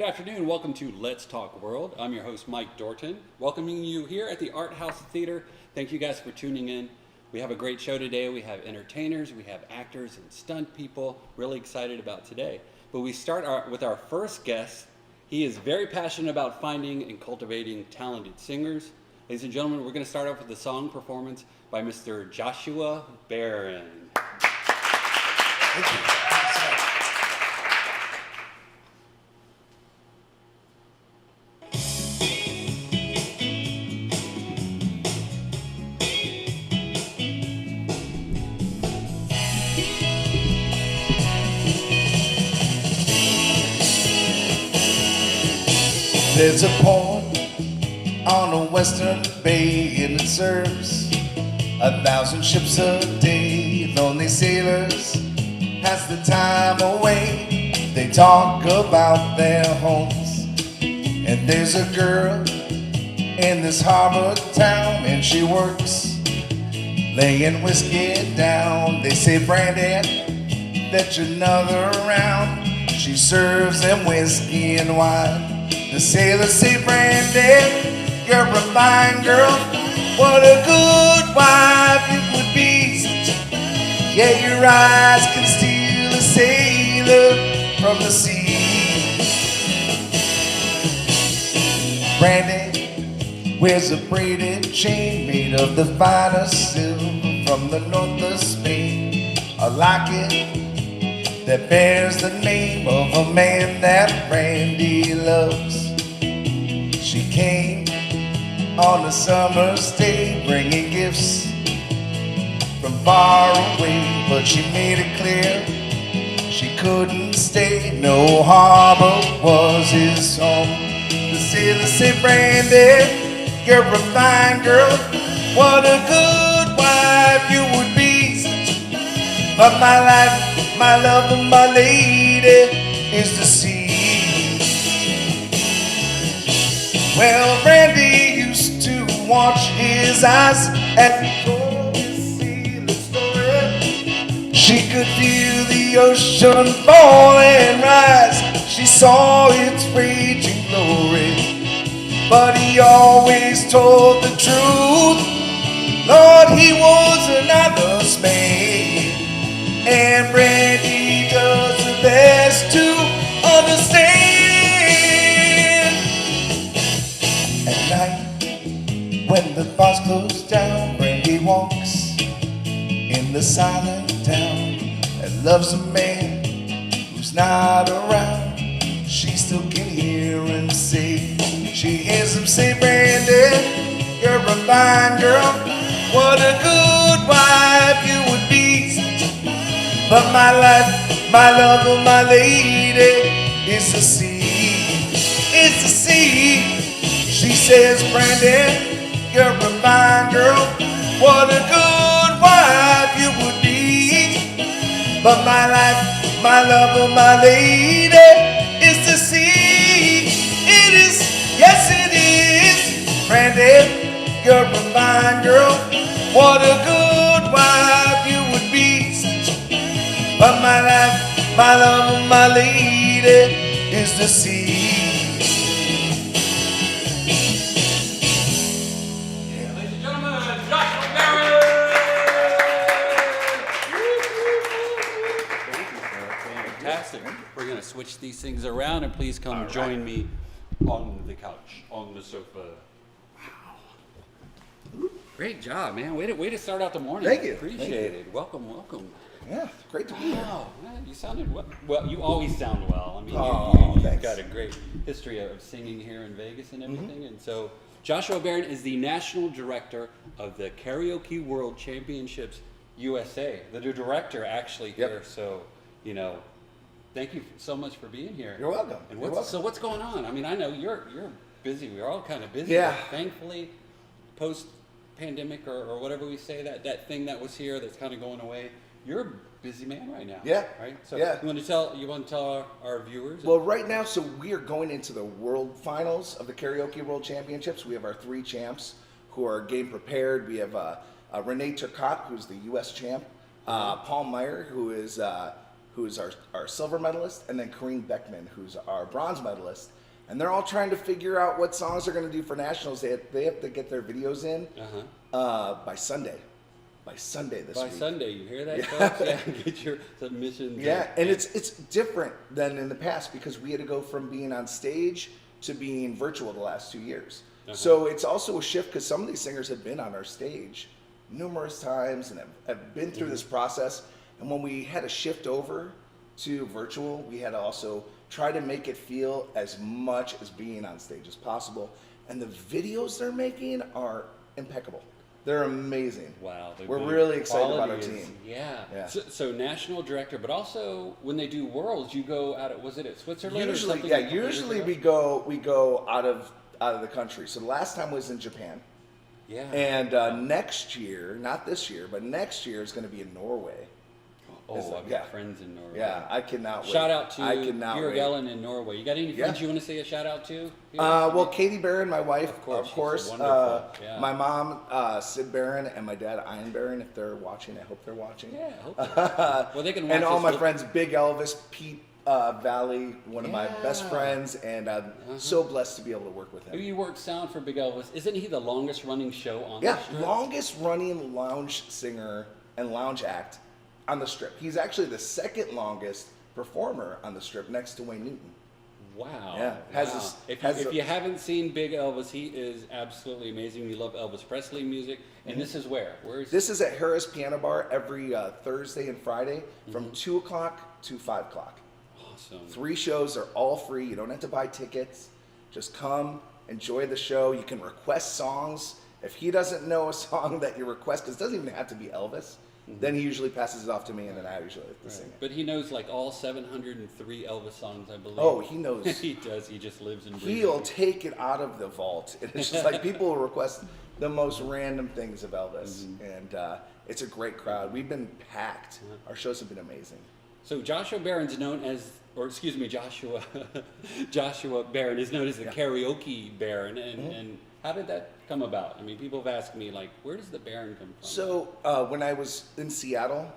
afternoon. Welcome to Let's Talk World. I'm your host, Mike Dorton, welcoming you here at the Art House Theater. Thank you guys for tuning in. We have a great show today. We have entertainers, we have actors and stunt people. Really excited about today. But we start with our first guest. He is very passionate about finding and cultivating talented singers. Ladies and gentlemen, we're going to start off with a song performance by Mr. Joshua Barron. Thank you. There's a port on a western bay, and it serves 1,000 ships a day. Lonely sailors pass the time away. They talk about their homes. And there's a girl in this harbor town, and she works laying whiskey down. They say, Brandon, fetch another round. She serves them whiskey and wine. The sailors say, Brandon, you're a fine girl. What a good wife you would be. Yeah, your eyes can steal a sailor from the sea. Brandon wears a braided chain made of the finest silver from the north of Spain. A locket that bears the name of a man that Brandy loves. She came on a summer's day bringing gifts from far away, but she made it clear she couldn't stay. No harbor was his home. The sailors say, Brandy, you're a fine girl. What a good wife you would be. But my life, my love, and my lady is the sea. Well, Brandy used to watch his eyes and told his sailor story. She could feel the ocean fall and rise. She saw its raging glory. But he always told the truth. Lord, he was an honest man. And Brandy does her best to understand. At night, when the bars close down, Brandy walks in the silent town and loves a man who's not around. She still can hear him say, she hears him say, Brandy, you're a fine girl. What a good wife you would be. But my life, my love, and my lady is the sea. It's the sea. She says, Brandon, you're a fine girl. What a good wife you would be. But my life, my love, and my lady is the sea. It is, yes it is. Brandon, you're a fine girl. What a good wife you would be. But my life, my love, and my lady is the sea. Yeah. Ladies and gentlemen, Joshua Barron! Fantastic. We're going to switch these things around, and please come join me on the couch, on the sofa. Wow. Great job, man. Way to start out the morning. Thank you. Appreciate it. Welcome, welcome. Yeah, great to be here. Wow, man, you sounded well. Well, you always sound well. I mean, you've thanks. got a great history of singing here in Vegas and everything. And so, Joshua Barron is the national director of the Karaoke World Championships USA. The director actually here. Yep. So, thank you so much for being here. You're welcome. And You're welcome. so what's going on? I mean, I know you're busy. We're all kind of busy. Yeah. But thankfully, post-pandemic or whatever we say, that thing that was here that's kind of going away. You're a busy man right now. Yeah. Right? So Yeah. you want to tell our viewers? Well, right now, so we are going into the world finals of the Karaoke World Championships. We have our 3 champs who are game prepared. We have Renee Turcotte, who's the U.S. champ. Paul Meyer, who who's our silver medalist, and then Kareem Beckman, who's our bronze medalist. And they're all trying to figure out what songs they're going to do for nationals. They have to get their videos in by Sunday. By Sunday this week. By Sunday, you hear that, folks? Yeah, get your submissions. Yeah, and it's different than in the past because we had to go from being on stage to being virtual the last 2 years. So it's also a shift because some of these singers have been on our stage numerous times and have been through this process. And when we had to shift over to virtual, we had to also try to make it feel as much as being on stage as possible. And the videos they're making are impeccable. They're amazing. Wow. We're really excited about our team. Yeah. So national director, but also when they do worlds, you go out was it at Switzerland Usually, or something? yeah. Usually we go out of the country. So the last time was in Japan. Yeah. And next year, not this year, but next year is going to be in Norway. Oh, I've got friends in Norway. Yeah, I cannot wait. Shout out to Bjørn in Norway. You got any friends you want to say a shout out to? Well, Katie Barron, my wife, of course. Yeah. My mom, Sid Barron, and my dad, Ian Barron. If they're watching, I hope they're watching. Yeah, I hope so. Well, they can watch and all my friends, Big Elvis, Pete Valley, one of my best friends, and I'm so blessed to be able to work with him. You worked sound for Big Elvis. Isn't he the longest running show on the Yeah, Strip? longest running lounge singer and lounge act on the Strip. He's actually the second longest performer on the Strip next to Wayne Newton. Wow. Yeah. If you haven't seen Big Elvis, he is absolutely amazing. You love Elvis Presley music. And this is where? This is at Harris Piano Bar every Thursday and Friday from 2 o'clock to 5 o'clock. Awesome. 3 shows are all free. You don't have to buy tickets. Just come, enjoy the show. You can request songs. If he doesn't know a song that you request, because it doesn't even have to be Elvis, then he usually passes it off to me, and then I usually have to sing it. But he knows like all 703 Elvis songs, I believe. Oh, he knows. He does. He just lives and breathes. He'll take it out of the vault. And it's just like people will request the most random things of Elvis. And it's a great crowd. We've been packed. Our shows have been amazing. So Joshua Barron's known as, Joshua Barron is known as the Karaoke Baron. And how did that come about? I mean, people have asked me, like, where does the Baron come from? So when I was in Seattle,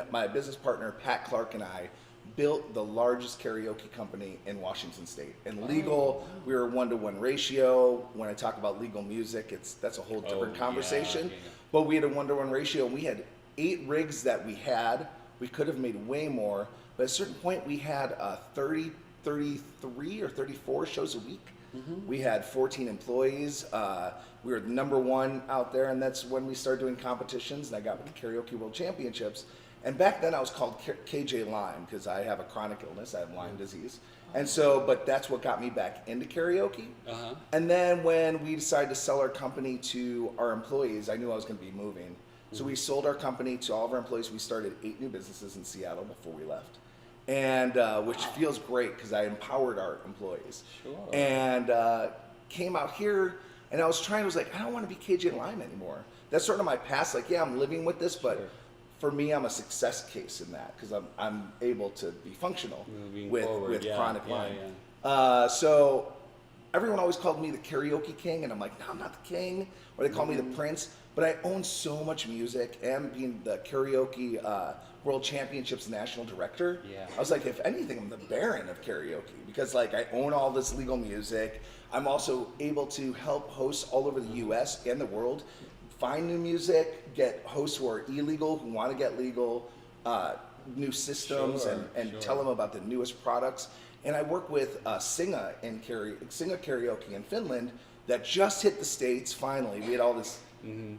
my business partner, Pat Clark, and I built the largest karaoke company in Washington State. And legal, we were 1-to-1 ratio. When I talk about legal music, that's a whole different conversation. Yeah. But we had a 1-to-1 ratio, and we had 8 rigs that we had. We could have made way more, but at a certain point, we had 33 or 34 shows a week. We had 14 employees. We were number 1 out there, and that's when we started doing competitions, and I got with the Karaoke World Championships. And back then I was called KJ Lyme because I have a chronic illness. I have Lyme disease. And so, but that's what got me back into karaoke. And then when we decided to sell our company to our employees, I knew I was going to be moving. So we sold our company to all of our employees. We started 8 new businesses in Seattle before we left. And which feels great because I empowered our employees. And came out here, and I was like, I don't want to be KJ Lyme anymore. That's sort of my past. Like, yeah, I'm living with this, but for me, I'm a success case in that because I'm able to be functional with chronic Lyme. So everyone always called me the Karaoke King, and I'm like, no, I'm not the king. Or they call me the Prince. But I own so much music, and being the Karaoke World Championships National Director, I was like, if anything, I'm the Baron of karaoke because like I own all this legal music. I'm also able to help hosts all over the U.S. and the world find new music, get hosts who are illegal, who want to get legal, new systems, and tell them about the newest products. And I work with Singa Karaoke in Finland that just hit the States finally. We had all this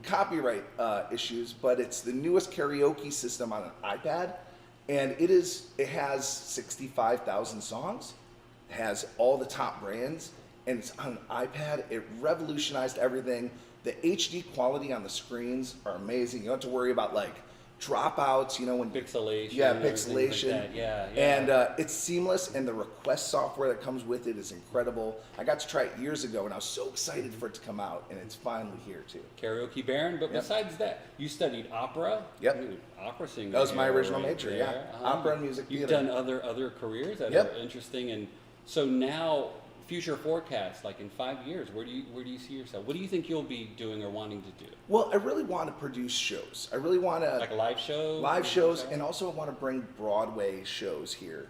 copyright issues, but it's the newest karaoke system on an iPad, and it has 65,000 songs, it has all the top brands, and it's on an iPad. It revolutionized everything. The HD quality on the screens are amazing. You don't have to worry about like dropouts, when pixelation. Pixelation. Like that. And it's seamless, and the request software that comes with it is incredible. I got to try it years ago, and I was so excited for it to come out, and it's finally here too. Karaoke Baron, but besides that, you studied opera. Opera singer. That was my original major. Opera and music theater. You've done other careers that are interesting, and so now future forecast, like in 5 years? Where do you see yourself? What do you think you'll be doing or wanting to do? Well, I really want to produce shows. I really want to Like a live show? live shows, and also I want to bring Broadway shows here.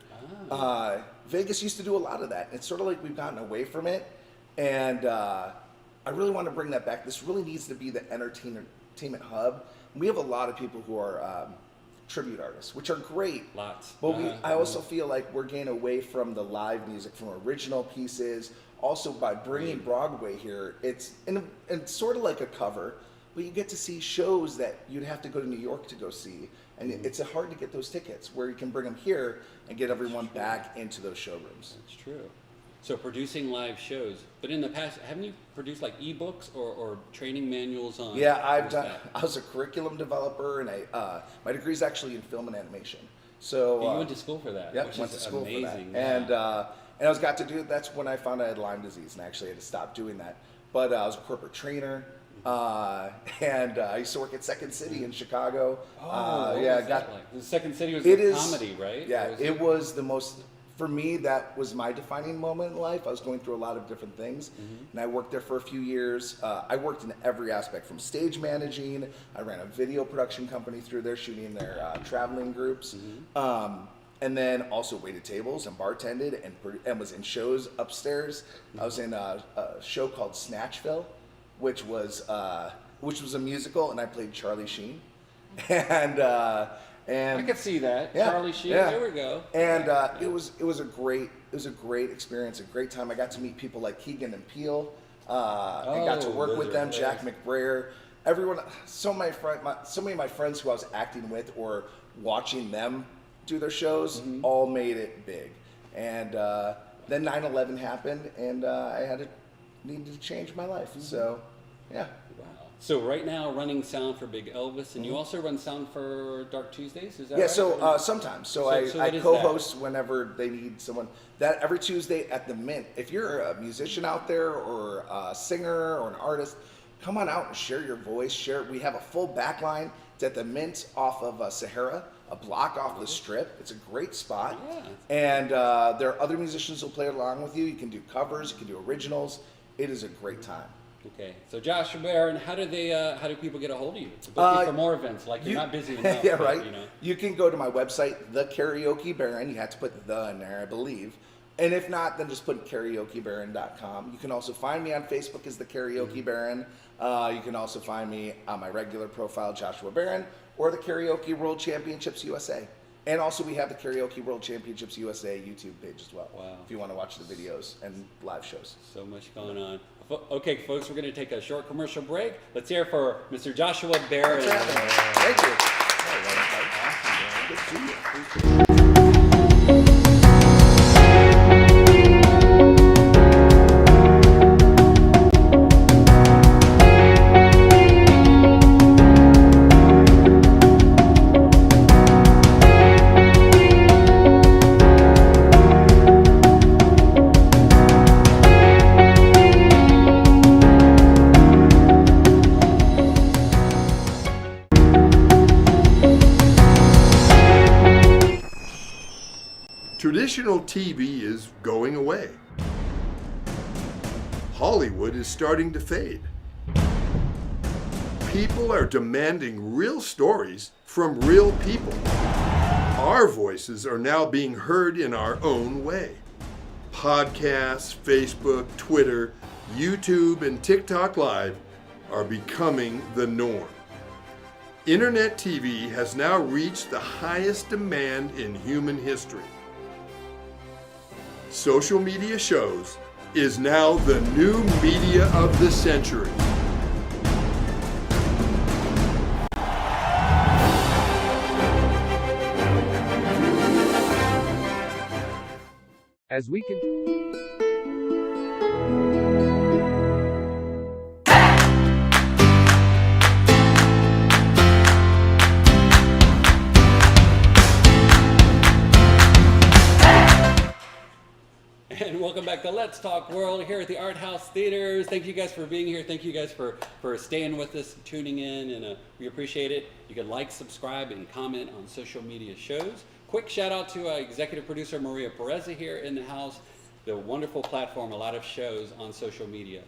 Vegas used to do a lot of that. It's sort of like we've gotten away from it, and I really want to bring that back. This really needs to be the entertainment hub. We have a lot of people who are tribute artists, which are great. Lots. But I also feel like we're getting away from the live music, from original pieces. Also, by bringing Broadway here, it's sort of like a cover, but you get to see shows that you'd have to go to New York to go see. And it's hard to get those tickets, where you can bring them here and get everyone back into those showrooms. That's true. So producing live shows, but in the past, haven't you produced like ebooks or training manuals on? Yeah, I was a curriculum developer, and my degree is actually in film and animation. So you went to school for that. Yep, which went is to school amazing. for that. And I was got to do it. That's when I found I had Lyme disease, and I actually had to stop doing that. But I was a corporate trainer, and I used to work at Second City in Chicago. What was that like? The Second City was comedy, right? Yeah, it was the most. For me, that was my defining moment in life. I was going through a lot of different things, and I worked there for a few years. I worked in every aspect, from stage managing. I ran a video production company through there, shooting their traveling groups, and then also waited tables and bartended and was in shows upstairs. I was in a show called Snatchville, which was a musical, and I played Charlie Sheen, and I could see that. Yeah, Charlie Sheen, yeah. there we go. And it was a great experience, a great time. I got to meet people like Keegan and Peele. I got to work with them, Jack McBrayer, everyone. So many of my friends who I was acting with or watching them do their shows all made it big. And then 9/11 happened, and I needed to change my life. So, yeah. Wow. So right now, running sound for Big Elvis, and you also run sound for Dark Tuesdays. Is that Yeah, right? so sometimes. So I what is co-host whenever they need someone. That every Tuesday at the Mint. If you're a musician out there, or a singer, or an artist, come on out and share your voice. We have a full back line. It's at the Mint off of Sahara, a block off the Strip. It's a great spot. Yeah. And there are other musicians who'll play along with you. You can do covers, you can do originals. It is a great time. Okay, so Joshua Barron, how do people get a hold of you to book you for more events? Like you're not busy enough. Yeah, right. You know. You can go to my website, The Karaoke Baron. You have to put the in there, I believe. And if not, then just put karaokebaron.com. You can also find me on Facebook as The Karaoke Baron. You can also find me on my regular profile, Joshua Barron, or the Karaoke World Championships USA. And also we have the Karaoke World Championships USA YouTube page as well. Wow. If you want to watch the videos and live shows. So much going on. Okay, folks, we're going to take a short commercial break. Let's hear it for Mr. Joshua Barron. Thank you. Awesome, Good to see you. Traditional TV is going away. Hollywood is starting to fade. People are demanding real stories from real people. Our voices are now being heard in our own way. Podcasts, Facebook, Twitter, YouTube, and TikTok Live are becoming the norm. Internet TV has now reached the highest demand in human history. Social media shows is now the new media of the century. As we can. And welcome back to Let's Talk World here at the Art House Theaters. Thank you guys for being here. Thank you guys for staying with us, tuning in, and we appreciate it. You can like, subscribe, and comment on social media shows. Quick shout out to executive producer Maria Pureza here in the house. the wonderful platform, a lot of shows on social media,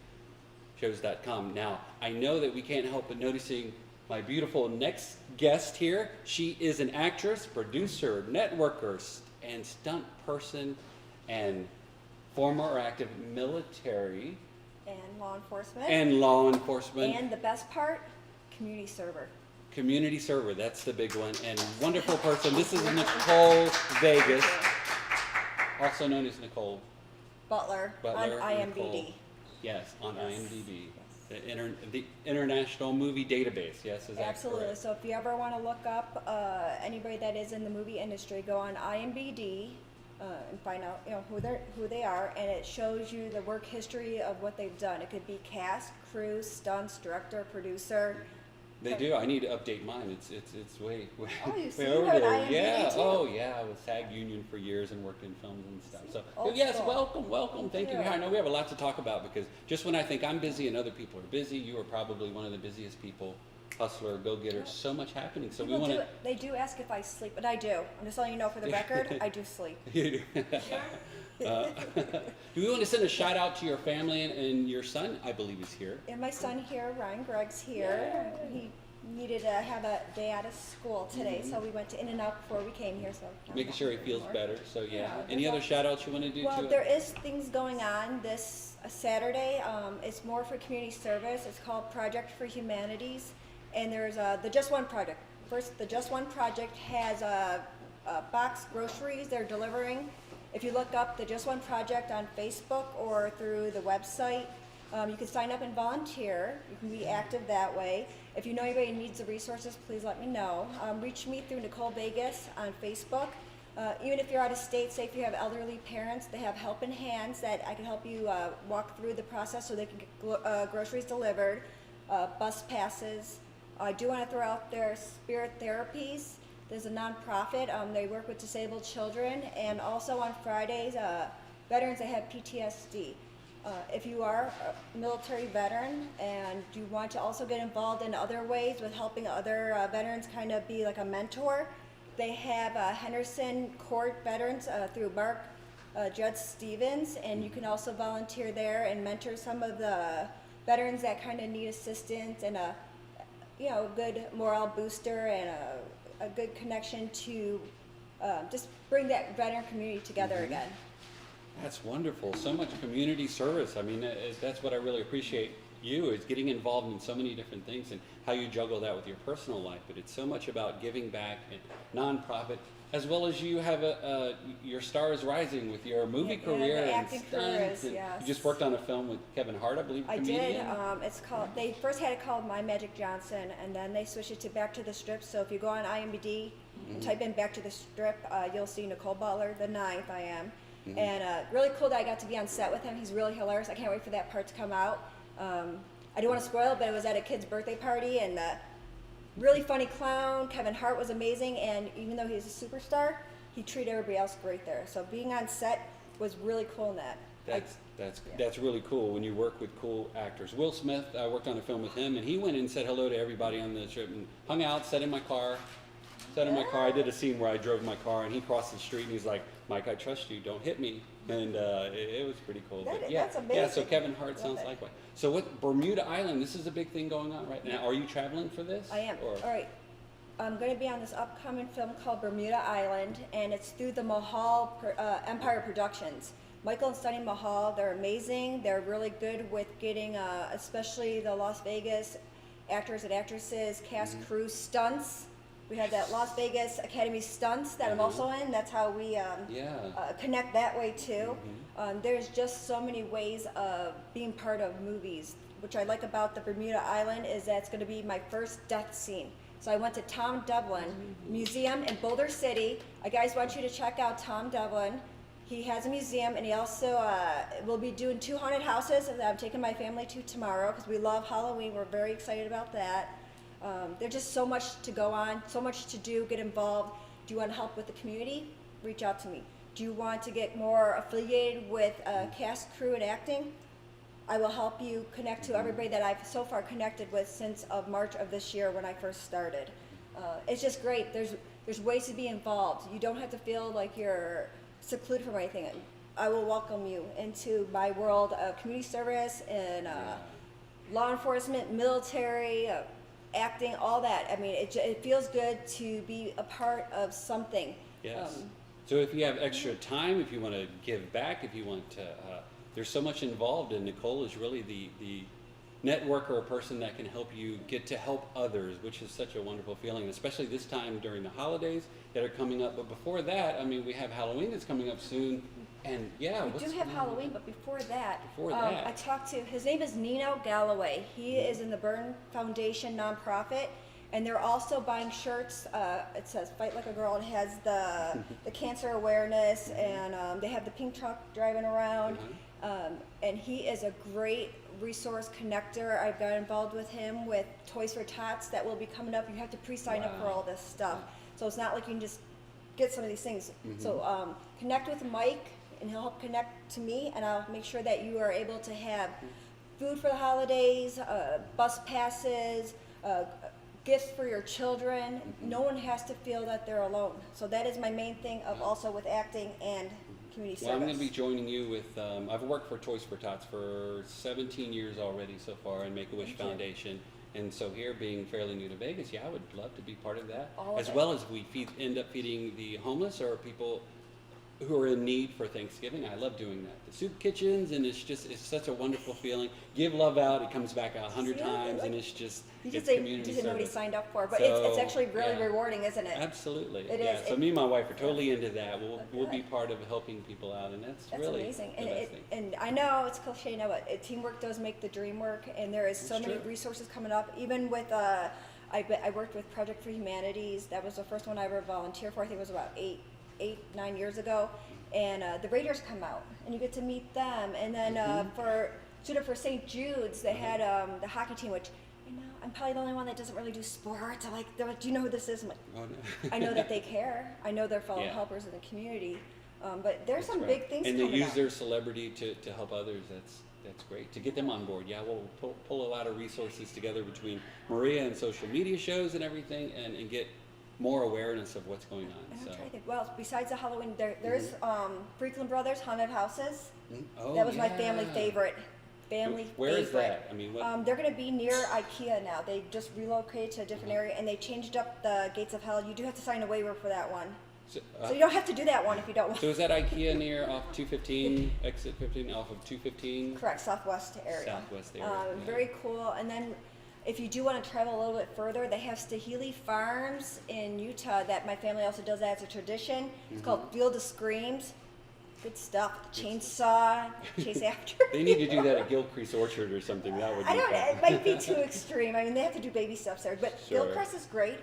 shows.com. Now, I know that we can't help but noticing my beautiful next guest here. She is an actress, producer, networker, and stunt person, and former or active military. And law enforcement. And the best part, community server. Community server, that's the big one. And wonderful person. This is Nicole Vegas, also known as Nicole Butler on IMDb. Nicole. Yes, on Yes. IMDb. Yes. The International Movie Database. Yes, is that Absolutely. correct? So if you ever want to look up anybody that is in the movie industry, go on IMDb and find out who they are, and it shows you the work history of what they've done. It could be cast, crew, stunts, director, producer. They do. I need to update mine. It's way Oh, you see way over her there. at IMDb Yeah. too? Oh yeah. I was SAG union for years and worked in films and stuff. So Old yes, school. welcome. Thank you. you. I know we have a lot to talk about because just when I think I'm busy and other people are busy, you are probably one of the busiest people, hustler, go-getter. So much happening. So People we want they do ask if I sleep, but I do. I'm just letting you know for the record, I do sleep. to. Do we want to send a shout out to your family and your son? I believe is here. And my son here, Ryan Gregg's here. He needed to have a day out of school today, so we went to In-N-Out before we came here. So Making sure he feels better. So yeah. Yeah, Any there's other lots- shout outs you want to do Well, to there it? is things going on this Saturday. It's more for community service. It's called Project for Humanities, and there's the Just One Project. First, the Just One Project has box groceries they're delivering. If you look up the Just One Project on Facebook or through the website, you can sign up and volunteer. You can be active that way. If you know anybody who needs the resources, please let me know. Reach me through Nicole Vegas on Facebook. Even if you're out of state, say if you have elderly parents, they have helping hands that I can help you walk through the process so they can get groceries delivered, bus passes. I do want to throw out their Spirit Therapies. There's a nonprofit. They work with disabled children, and also on Fridays, veterans that have PTSD. If you are a military veteran and you want to also get involved in other ways with helping other veterans kind of be like a mentor, they have Henderson Court veterans through Mark Judge Stevens, and you can also volunteer there and mentor some of the veterans that kind of need assistance and a good morale booster and a good connection to just bring that veteran community together again. That's wonderful. So much community service. I mean, that's what I really appreciate you is getting involved in so many different things and how you juggle that with your personal life. But it's so much about giving back and nonprofit, as well as you have your star is rising with your movie Yeah, career the and acting stunts. careers, And yes. You just worked on a film with Kevin Hart, I believe. I comedian. did. It's called. They first had it called My Magic Johnson, and then they switched it to Back to the Strip. So if you go on IMDb and type in Back to the Strip, you'll see Nicole Butler, the 9th. I am, and really cool that I got to be on set with him. He's really hilarious. I can't wait for that part to come out. I don't want to spoil it, but it was at a kid's birthday party, and the really funny clown Kevin Hart was amazing. And even though he's a superstar, he treated everybody else great there. So being on set was really cool in that. That's really cool when you work with cool actors. Will Smith, I worked on a film with him, and he went and said hello to everybody on the trip and hung out, sat in my car. I did a scene where I drove my car, and he crossed the street, and he's like, "Mike, I trust you. Don't hit me." And it was pretty cool. But That's amazing. Yeah, so Kevin Hart Love sounds it. like one. So what Bermuda Island? This is a big thing going on right now. Are you traveling for this? I am. Or- All right. I'm going to be on this upcoming film called Bermuda Island, and it's through the Mahal Empire Productions. Michael and Sunny Mahal, they're amazing. They're really good with getting, especially the Las Vegas actors and actresses, cast, crew, stunts. We have that Las Vegas Academy stunts that I'm also in. That's how we connect that way too. There's just so many ways of being part of movies. Which I like about the Bermuda Island is that it's going to be my first death scene. So I went to Tom Dublin Museum in Boulder City. I guys want you to check out Tom Dublin. He has a museum, and he also will be doing 2 haunted houses that I'm taking my family to tomorrow because we love Halloween. We're very excited about that. There's just so much to go on, so much to do, get involved. Do you want to help with the community? Reach out to me. Do you want to get more affiliated with cast, crew, and acting? I will help you connect to everybody that I've so far connected with since of March of this year when I first started. It's just great. There's ways to be involved. You don't have to feel like you're secluded from anything. I will welcome you into my world of community service and law enforcement, military, acting, all that. I mean, it feels good to be a part of something. Yes. So if you have extra time, if you want to give back, if you want to, there's so much involved, and Nicole is really the networker or person that can help you get to help others, which is such a wonderful feeling, especially this time during the holidays that are coming up. But before that, I mean, we have Halloween that's coming up soon, and We do have Halloween, but before that, I talked to, his name is Nino Galloway. He is in the Burn Foundation nonprofit, and they're also buying shirts. It says "Fight Like a Girl." It has the cancer awareness, and they have the pink truck driving around. And he is a great resource connector. I've got involved with him with Toys for Tots that will be coming up. You have to pre-sign up for all this stuff, so it's not like you can just get some of these things. So connect with Mike, and he'll help connect to me, and I'll make sure that you are able to have food for the holidays, bus passes, gifts for your children. No one has to feel that they're alone. So that is my main thing of also with acting and community service. Well, I'm going to be joining you with, I've worked for Toys for Tots for 17 years already so far, and Make-A-Wish Foundation. And so here, being fairly new to Vegas, I would love to be part of that. As well as we end up feeding the homeless or people who are in need for Thanksgiving. I love doing that. The soup kitchens, and it's such a wonderful feeling. Give love out, it comes back 100 times, and it's just, it's community didn't know what he service. signed up for, but So, it's actually really rewarding, isn't it? Absolutely. It yeah. is. So me and my wife are totally into that. We'll be part of helping people out, and that's really amazing. the best thing. And I know it's cliche now, but teamwork does make the dream work, and there is so many resources coming up. Even with I worked with Project for Humanities. That was the first one I ever volunteered for. I think it was about 9 years ago. And the Raiders come out, and you get to meet them. And then for St. Jude's, they had the hockey team, which, I'm probably the only one that doesn't really do sports. I'm like, do you know who this is? I'm like, Oh, no. I know that they care. I know they're fellow helpers in the community. But there's some big things and coming they use up. their celebrity to help others. That's great. To get them on board. Yeah, we'll pull a lot of resources together between Maria and social media shows and everything, and get more awareness of what's going on. And So. I'm trying to think. Well, besides the Halloween, there's Freakland Brothers Haunted Houses. Oh, That was my family favorite. Where is that? I mean, what? They're going to be near IKEA now. They just relocated to a different area, and they changed up the Gates of Hell. You do have to sign a waiver for that one. So you don't have to do that one if you don't want. So is that IKEA near off 215, exit 15, off of 215? Correct, southwest area. Southwest area. Very cool. And then if you do want to travel a little bit further, they have Stahili Farms in Utah that my family also does that as a tradition. It's called Field of Screams. Good stuff. Chainsaw, chase after. They need to do that at Gilchrist Orchard or something. That would be fun. It might be too extreme. I mean, they have to do baby steps there. But Gilchrist is great.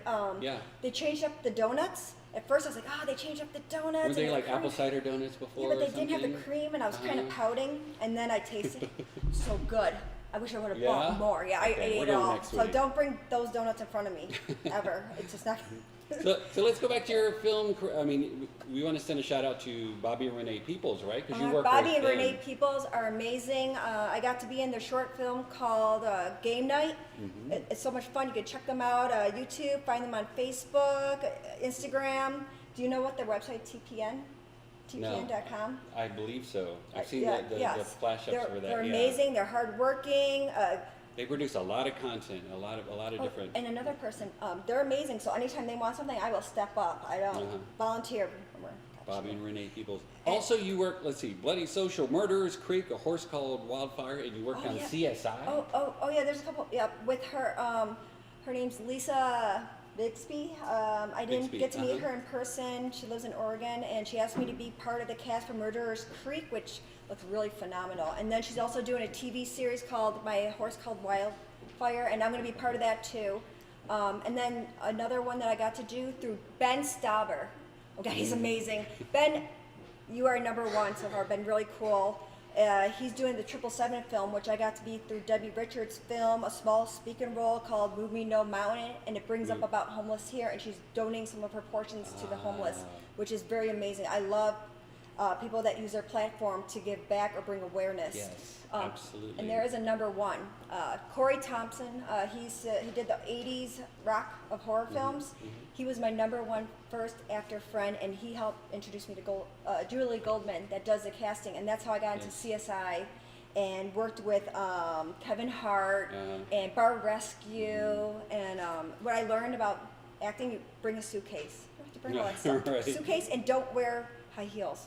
They changed up the donuts. At first I was like, they changed up the donuts. Were they like apple cider donuts before? Yeah, but they didn't have the cream, and I was kind of pouting. And then I tasted it. So good. I wish I would have bought more. Yeah, I ate it all. So don't bring those donuts in front of me, ever. It's just not... So let's go back to your film. I mean, we want to send a shout out to Bobby and Renee Peoples, right? Because you work Bobby with and them. Renee Peoples are amazing. I got to be in their short film called Game Night. It's so much fun. You can check them out YouTube, find them on Facebook, Instagram. Do you know what their website, TPN? TPN.com? No, I believe so. I've seen the flash ups for that. They're amazing. They're hardworking. They produce a lot of content, a lot of different. And another person, they're amazing. So anytime they want something, I will step up. I don't volunteer. Bobby and Renee Peoples. Also, you work. Let's see, Bloody Social, Murderers Creek, A Horse Called Wildfire, and you work on CSI. Oh yeah. There's a couple. Yeah, with her. Her name's Lisa Bixby. I didn't get to meet her in person. She lives in Oregon, and she asked me to be part of the cast for Murderers Creek, which looks really phenomenal. And then she's also doing a TV series called My Horse Called Wildfire, and I'm going to be part of that too. And then another one that I got to do through Ben Stauber. Okay, he's amazing. Ben, you are number one so far. Been really cool. He's doing the 777 film, which I got to be through Debbie Richards' film, a small speaking role called Move Me No Mountain, and it brings up about homeless here, and she's donating some of her portions to the homeless, which is very amazing. I love people that use their platform to give back or bring awareness. Yes, absolutely. And there is a number one, Corey Thompson. He did the '80s rock of horror films. He was my number one first actor friend, and he helped introduce me to Julie Goldman that does the casting, and that's how I got into CSI. And worked with Kevin Hart and Bar Rescue, and what I learned about acting, you bring a suitcase. You have to bring all that stuff. Right. Suitcase, and don't wear high heels.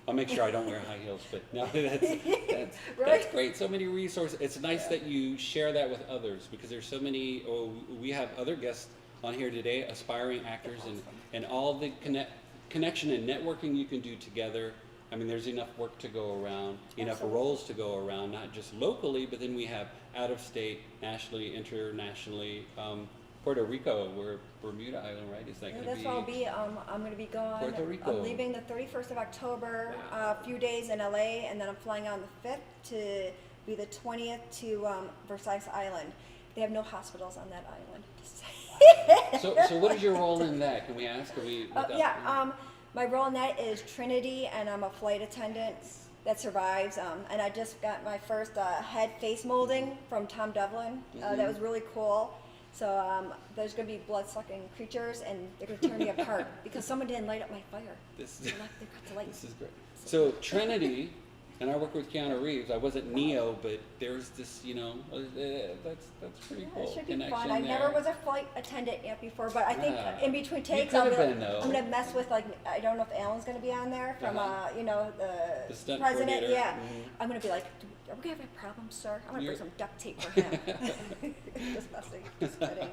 I'll make sure I don't wear high heels, but no, that's Right? that's great. So many resources. It's nice that you share that with others, because there's so many. We have other guests on here today, aspiring actors, and all the connection and networking you can do together. I mean, there's enough work to go around, enough roles to go around, not just locally, but then we have out of state, nationally, internationally. Puerto Rico, we're Bermuda Island, right? Is that going to be? That's where I'll be. I'm going to be gone. Puerto Rico. I'm leaving the 31st of October, a few days in LA, and then I'm flying on the 5th to be the 20th to Versailles Island. They have no hospitals on that island. So what is your role in that? Can we ask? My role in that is Trinity, and I'm a flight attendant that survives. And I just got my first head face molding from Tom Dublin. That was really cool. So there's going to be blood-sucking creatures, and they're going to tear me apart because someone didn't light up my fire. This They forgot to light. is great. So Trinity, and I work with Keanu Reeves. I wasn't Neo, but there's this, that's pretty Yeah, cool. it should be connection fun. I there. never was a flight attendant yet before, but I think in between takes, could I'm have gonna, been, though. I'm gonna mess with, like, I don't know if Alan's gonna be on there from The the stunt president. coordinator. Yeah, Mhm. I'm gonna be like, are we gonna have a problem, sir? I'm gonna bring some duct tape for him. Just messing, just kidding,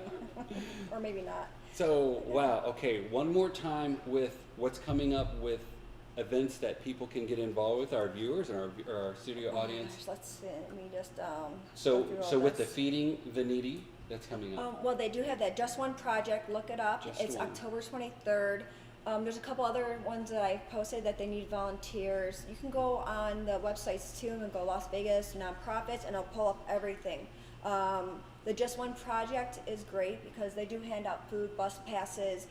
or maybe not. So, wow, okay, one more time with what's coming up with events that people can get involved with, our viewers and our studio Oh my audience. gosh, let's see. Let me just So, go through all so with the this. Feeding the Needy, that's coming up. Well, they do have that Just One project. Look it up. Just It's One. October 23rd. There's a couple other ones that I posted that they need volunteers. You can go on the websites too and go Las Vegas nonprofits, and it'll pull up everything. The Just One project is great because they do hand out food, bus passes.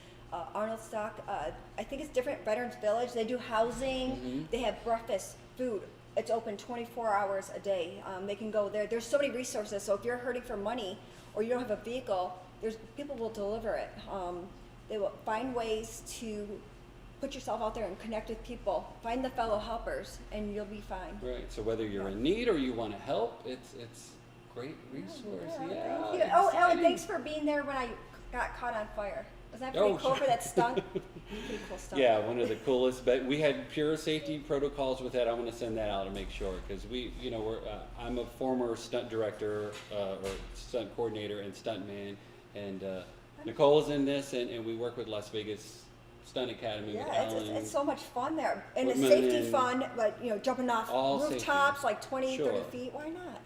Arnold Stock, I think it's different. Veterans Village, they do housing. They have breakfast, food. It's open 24 hours a day. They can go there. There's so many resources. So if you're hurting for money or you don't have a vehicle, there's people will deliver it. They will find ways to put yourself out there and connect with people. Find the fellow helpers, and you'll be fine. Right, so whether you're in need or you want to help, it's great resource. Yeah. Thank you. Oh, Ellen, exciting. thanks for being there when I got caught on fire. Was that pretty Oh, cool sure. for that stunt? Pretty cool stunt. Yeah, one of the coolest. But we had pure safety protocols with that. I want to send that out to make sure, because I'm a former stunt director or stunt coordinator and stuntman, and Nicole's in this, and we work with Las Vegas Stunt Academy with Yeah, Alan. it's so much fun there. And it's Whitman safety and fun, but jumping off all rooftops safety. like 20, Sure. 30 feet, why not?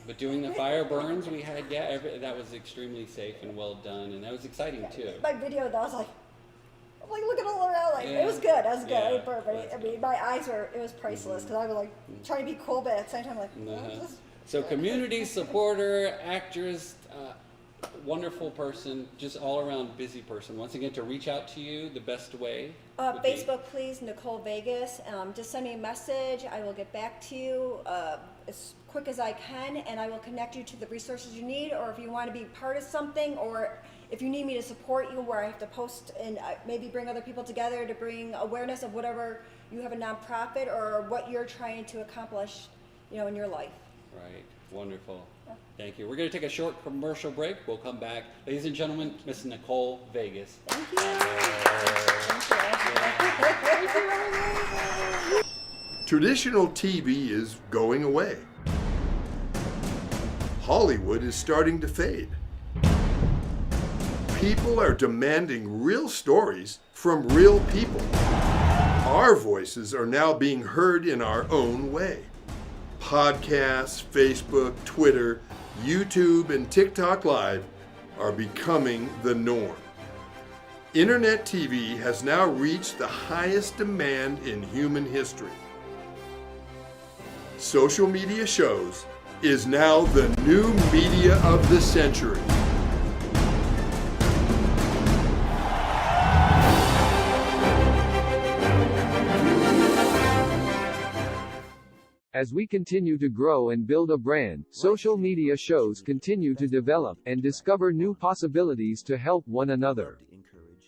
But doing the fire burns we had, that was extremely safe and well done, and that was exciting too. My video, though, I was like looking all around, like, Yeah. it was good, I was good, Yeah, I didn't burn, but that's I mean, my eyes it was priceless, because I was like, trying to be cool, but at the same time, like, Uh-huh. So community supporter, actress, wonderful person, just all around busy person. Once again, to reach out to you, the best way would be- Facebook, please, Nicole Vegas. Just send me a message. I will get back to you as quick as I can, and I will connect you to the resources you need, or if you want to be part of something, or if you need me to support you where I have to post and maybe bring other people together to bring awareness of whatever you have a nonprofit or what you're trying to accomplish, in your life. Right, wonderful. Thank you. We're going to take a short commercial break. We'll come back. Ladies and gentlemen, Miss Nicole Vegas. Thank you. Thank you. Traditional TV is going away. Hollywood is starting to fade. People are demanding real stories from real people. Our voices are now being heard in our own way. Podcasts, Facebook, Twitter, YouTube, and TikTok Live are becoming the norm. Internet TV has now reached the highest demand in human history. Social media shows is now the new media of the century. As we continue to grow and build a brand, social media shows continue to develop and discover new possibilities to help one another.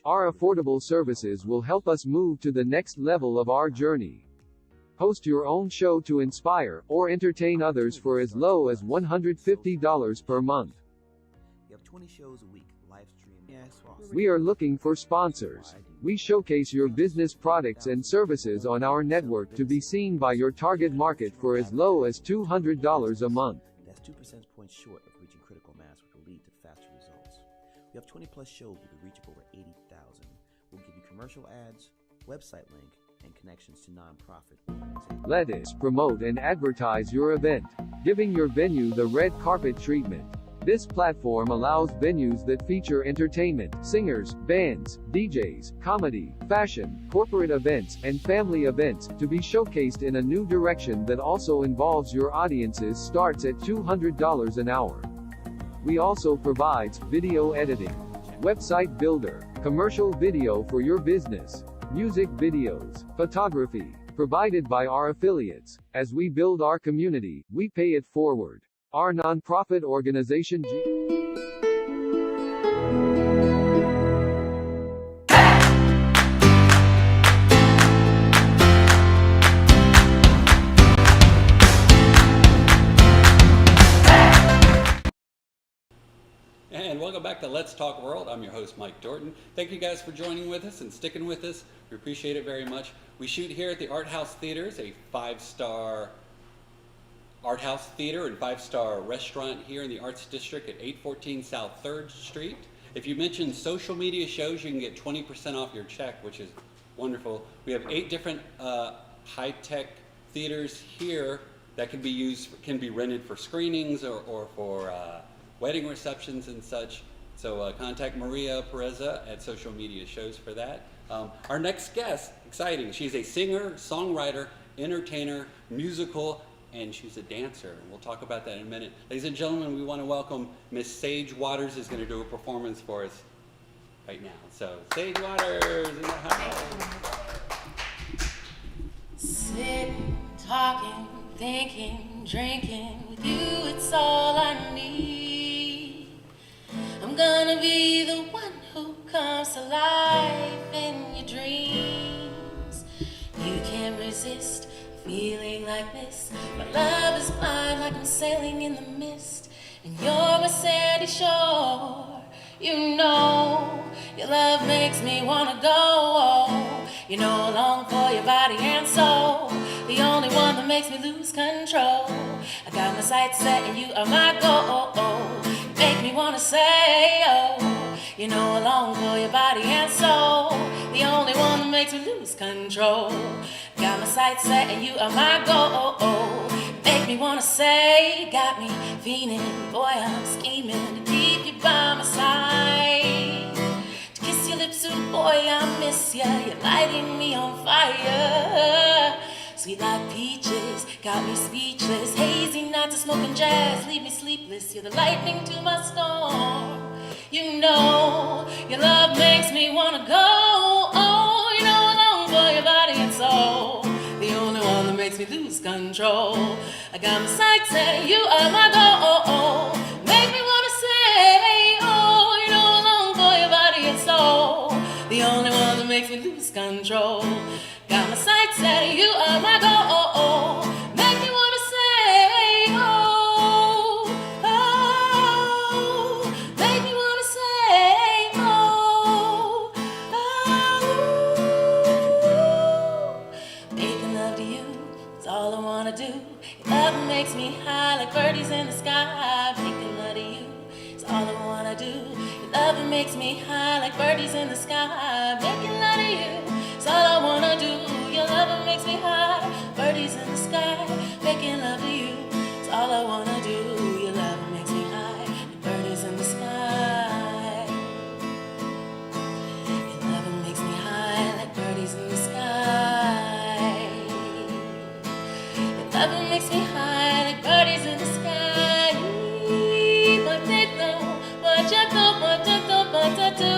Our affordable services will help us move to the next level of our journey. Host your own show to inspire or entertain others for as low as $150 per month. You have 20 shows a week, live stream. We are looking for sponsors. We showcase your business products and services on our network to be seen by your target market for as low as $200 a month. That's 2 percentage points short of reaching critical mass, which will lead to faster results. We have 20 plus shows with a reach of over 80,000. We'll give you commercial ads, website link, and connections to nonprofit organizations. Let us promote and advertise your event, giving your venue the red carpet treatment. This platform allows venues that feature entertainment, singers, bands, DJs, comedy, fashion, corporate events, and family events to be showcased in a new direction that also involves your audiences starts at $200 an hour. We also provides video editing, website builder, commercial video for your business, music videos, photography, provided by our affiliates. As we build our community, we pay it forward. Our nonprofit organization And welcome back to Let's Talk World. I'm your host, Mike Dorton. Thank you guys for joining with us and sticking with us. We appreciate it very much. We shoot here at the Art House Theaters, a 5-star art house theater and 5-star restaurant here in the Arts District at 814 South 3rd Street. If you mention social media shows, you can get 20% off your check, which is wonderful. We have 8 different high-tech theaters here that can be rented for screenings or for wedding receptions and such. So contact Maria Pureza at Social Media Shows for that. Our next guest, exciting. She's a singer, songwriter, entertainer, musical, and she's a dancer. And we'll talk about that in a minute. Ladies and gentlemen, we want to welcome Miss Sage Waters is going to do a performance for us right now. So Sage Waters in the house. Sitting, talking, thinking, drinking with you, it's all I need. I'm gonna be the one who comes to life in your dreams. You can't resist feeling like this. My love is blind, like I'm sailing in the mist. And you're a sandy shore. You know, your love makes me wanna go. You know, I long for your body and soul. The only one that makes me lose control. I got my sights set and you are my goal. You make me wanna say, oh. You know, I long for your body and soul. The only one that makes me lose control. Got my sights set and you are my goal. Make me wanna say, got me fiending. Boy, I'm scheming to keep you by my side. To kiss your lips, ooh, boy, I miss ya. You're lighting me on fire. Sweet like peaches, got me speechless. Hazy nights of smoking jazz, leave me sleepless. You're the lightning to my storm. You know, your love makes me wanna go. Oh, you know I long for your body and soul. The only one that makes me lose control. I got my sights set, you are my goal. Make me wanna say, oh, you know I long for your body and soul. The only one that makes me lose control. Got my sights set, you are my goal. Make me wanna say, oh, oh. Make me wanna say, oh, oh. Making love to you is all I wanna do. Your love makes me high like birdies in the sky. Making love to you is all I wanna do. Your love makes me high like birdies in the sky. Making love to you is all I wanna do. Your love makes me high, birdies in the sky. Making love to you is all I wanna do. Your love makes me high, like birdies in the sky. Your love makes me high, like birdies in the sky. Your love makes me high, like birdies in the sky. What you do, what you do, what you do, what you do,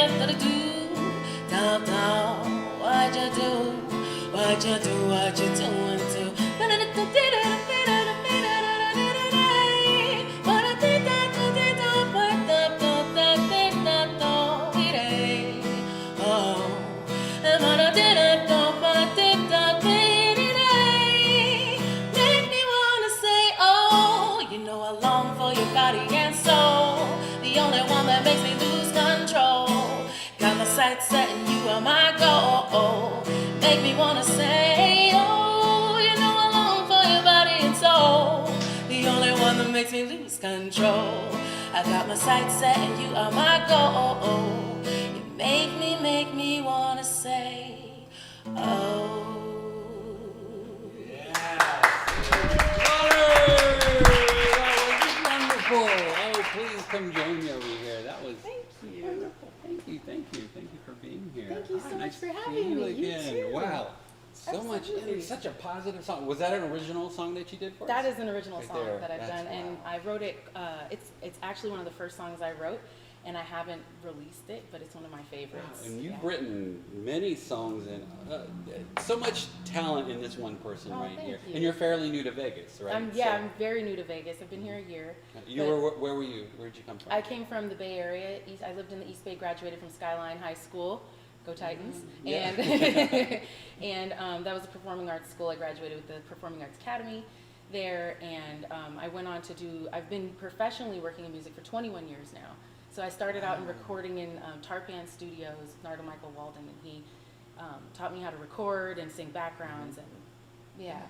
what you do. What you do, what you doing to? soul, the only one that makes me lose control. Got my sights set and you are my goal. Make me wanna say, oh, you know I long for your body and soul, the only one that makes me lose control. I got my sights set and you are my goal. You make me wanna say, oh. Oh, please come join me over here. That was wonderful. Thank you for being here. Thank you so much nice for to having see you me. You again. too. Wow, so much. Absolutely. It's such a positive song. Was that an original song that you did for us? That is an original Right song there. that I've That's done, and wow. I wrote it. It's actually one of the first songs I wrote, and I haven't released it, but it's one of my favorites. And you've Yeah. written many songs, and so much talent in this one person Oh, right thank here. you. And you're fairly new to Vegas, right? I'm very new to Vegas. I've been here a year. You but were. Where were you? Where'd you come from? I came from the Bay Area. I lived in the East Bay. Graduated from Skyline High School. Go Titans! Yeah. And that was a performing arts school. I graduated with the Performing Arts Academy there, and I went on to do. I've been professionally working in music for 21 years now. So I started out in recording in Tarpan Studios, Nardo Michael Walden, and he taught me how to record and sing backgrounds, and yeah.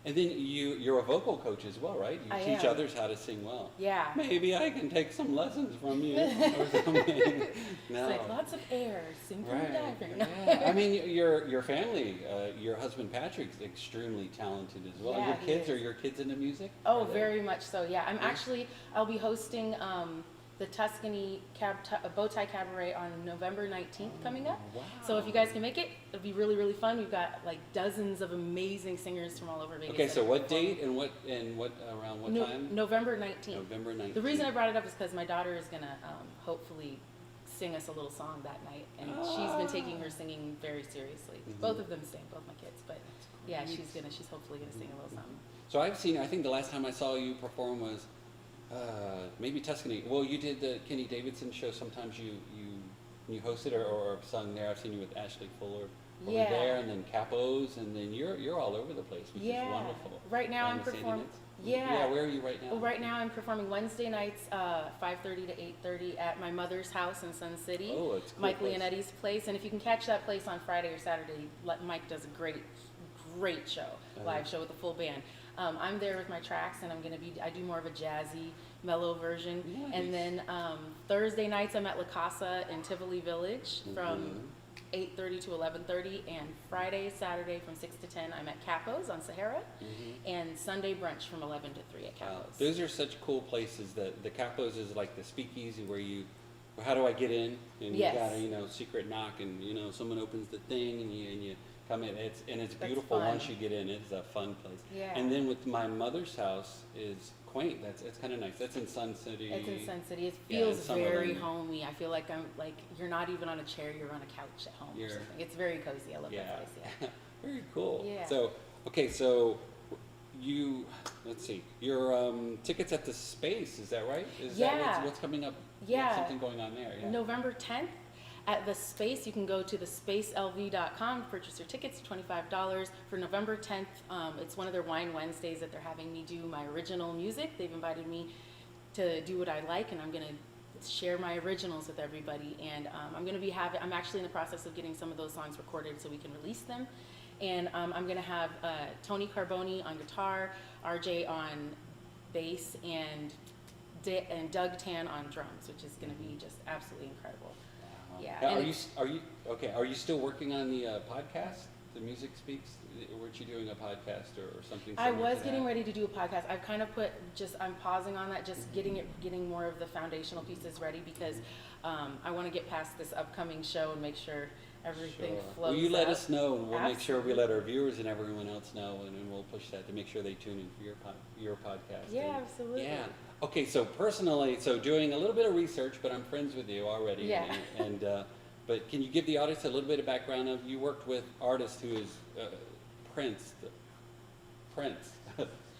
And then you're a vocal coach as well, right? You I teach am. others how to sing well. Yeah. Maybe I can take some lessons from you or something. No. It's like lots of air, sing from the Right. diaphragm. Yeah. I mean, your family, your husband Patrick's extremely talented as well. Yeah, Your he kids, is. are your kids into music? Oh, Are they- very much so. Yeah, I'll be hosting the Tuscany Bowtie Cabaret on November 19th coming up. Wow. So if you guys can make it, it'll be really, really fun. We've got like dozens of amazing singers from all over Vegas. Okay, that so are what performing. date and what around what time? November 19th. November 19th. The reason I brought it up is because my daughter is gonna hopefully sing us a little song that night, and she's been taking her singing very seriously. Both of them sing, both my kids, but yeah, she's hopefully gonna sing a little something. So I've seen. I think the last time I saw you perform was maybe Tuscany. Well, you did the Kenny Davidson show. Sometimes you hosted or sung there. I've seen you with Ashley Fuller over Yeah. there, and then Capos, and then you're all over the place, which is wonderful. Right now I'm And Sandy performing. Nitz? Yeah. Where are you right now? Well, right now I'm performing Wednesday nights, 5:30 to 8:30 at my mother's house in Sun City. Oh, it's a cool Mike place. Leonetti's place, and if you can catch that place on Friday or Saturday, Mike does a great show, live show with a full band. I'm there with my tracks, and I do more of a jazzy, mellow version. Nice. And then Thursday nights I'm at La Casa in Tivoli Village from 8:30 to 11:30, and Friday, Saturday from 6 to 10 I'm at Capos on Sahara, and Sunday brunch from 11 to 3 at Wow. Capos. Those are such cool places. The Capos is like the speakeasy where well, how do I get in? And Yes. you got a secret knock, and someone opens the thing, and you come in. It's That's beautiful fun. once you get in. It's a fun place. Yeah. And then with my mother's house is quaint. It's kind of nice. That's in Sun City. It's in Sun City. It Yeah, feels in Summerlin. very homey. I feel like you're not even on a chair, you're on a couch at home or You're- something. It's very cozy. I love Yeah. that place, yeah. Very cool. Yeah. So let's see. Your tickets at the Space, is that right? Is that Yeah. what's coming up? Yeah. Something going on there. Yeah. November 10th at the Space. You can go to thespacelv.com, purchase your tickets, $25. For November 10th, it's one of their Wine Wednesdays that they're having me do my original music. They've invited me to do what I like, and I'm going to share my originals with everybody. And I'm actually in the process of getting some of those songs recorded so we can release them. And I'm going to have Tony Carboni on guitar, RJ on bass, and Doug Tan on drums, which is going to be just absolutely incredible. Yeah. Now, and are you still working on the podcast? The Music Speaks? Weren't you doing a podcast or something? I similar was to getting that? ready to do a podcast. I've kind of I'm pausing on that, just getting more of the foundational pieces ready, because I want to get past this upcoming show and make sure everything Sure. flows. Will you let out. us know, and we'll make sure we Absolutely. let our viewers and everyone else know, and then we'll push that to make sure they tune in for your podcast. Yeah, And- absolutely. Yeah. Okay, so personally, doing a little bit of research, but I'm friends with you already. Yeah. But can you give the audience a little bit of background of, you worked with artist who is Prince,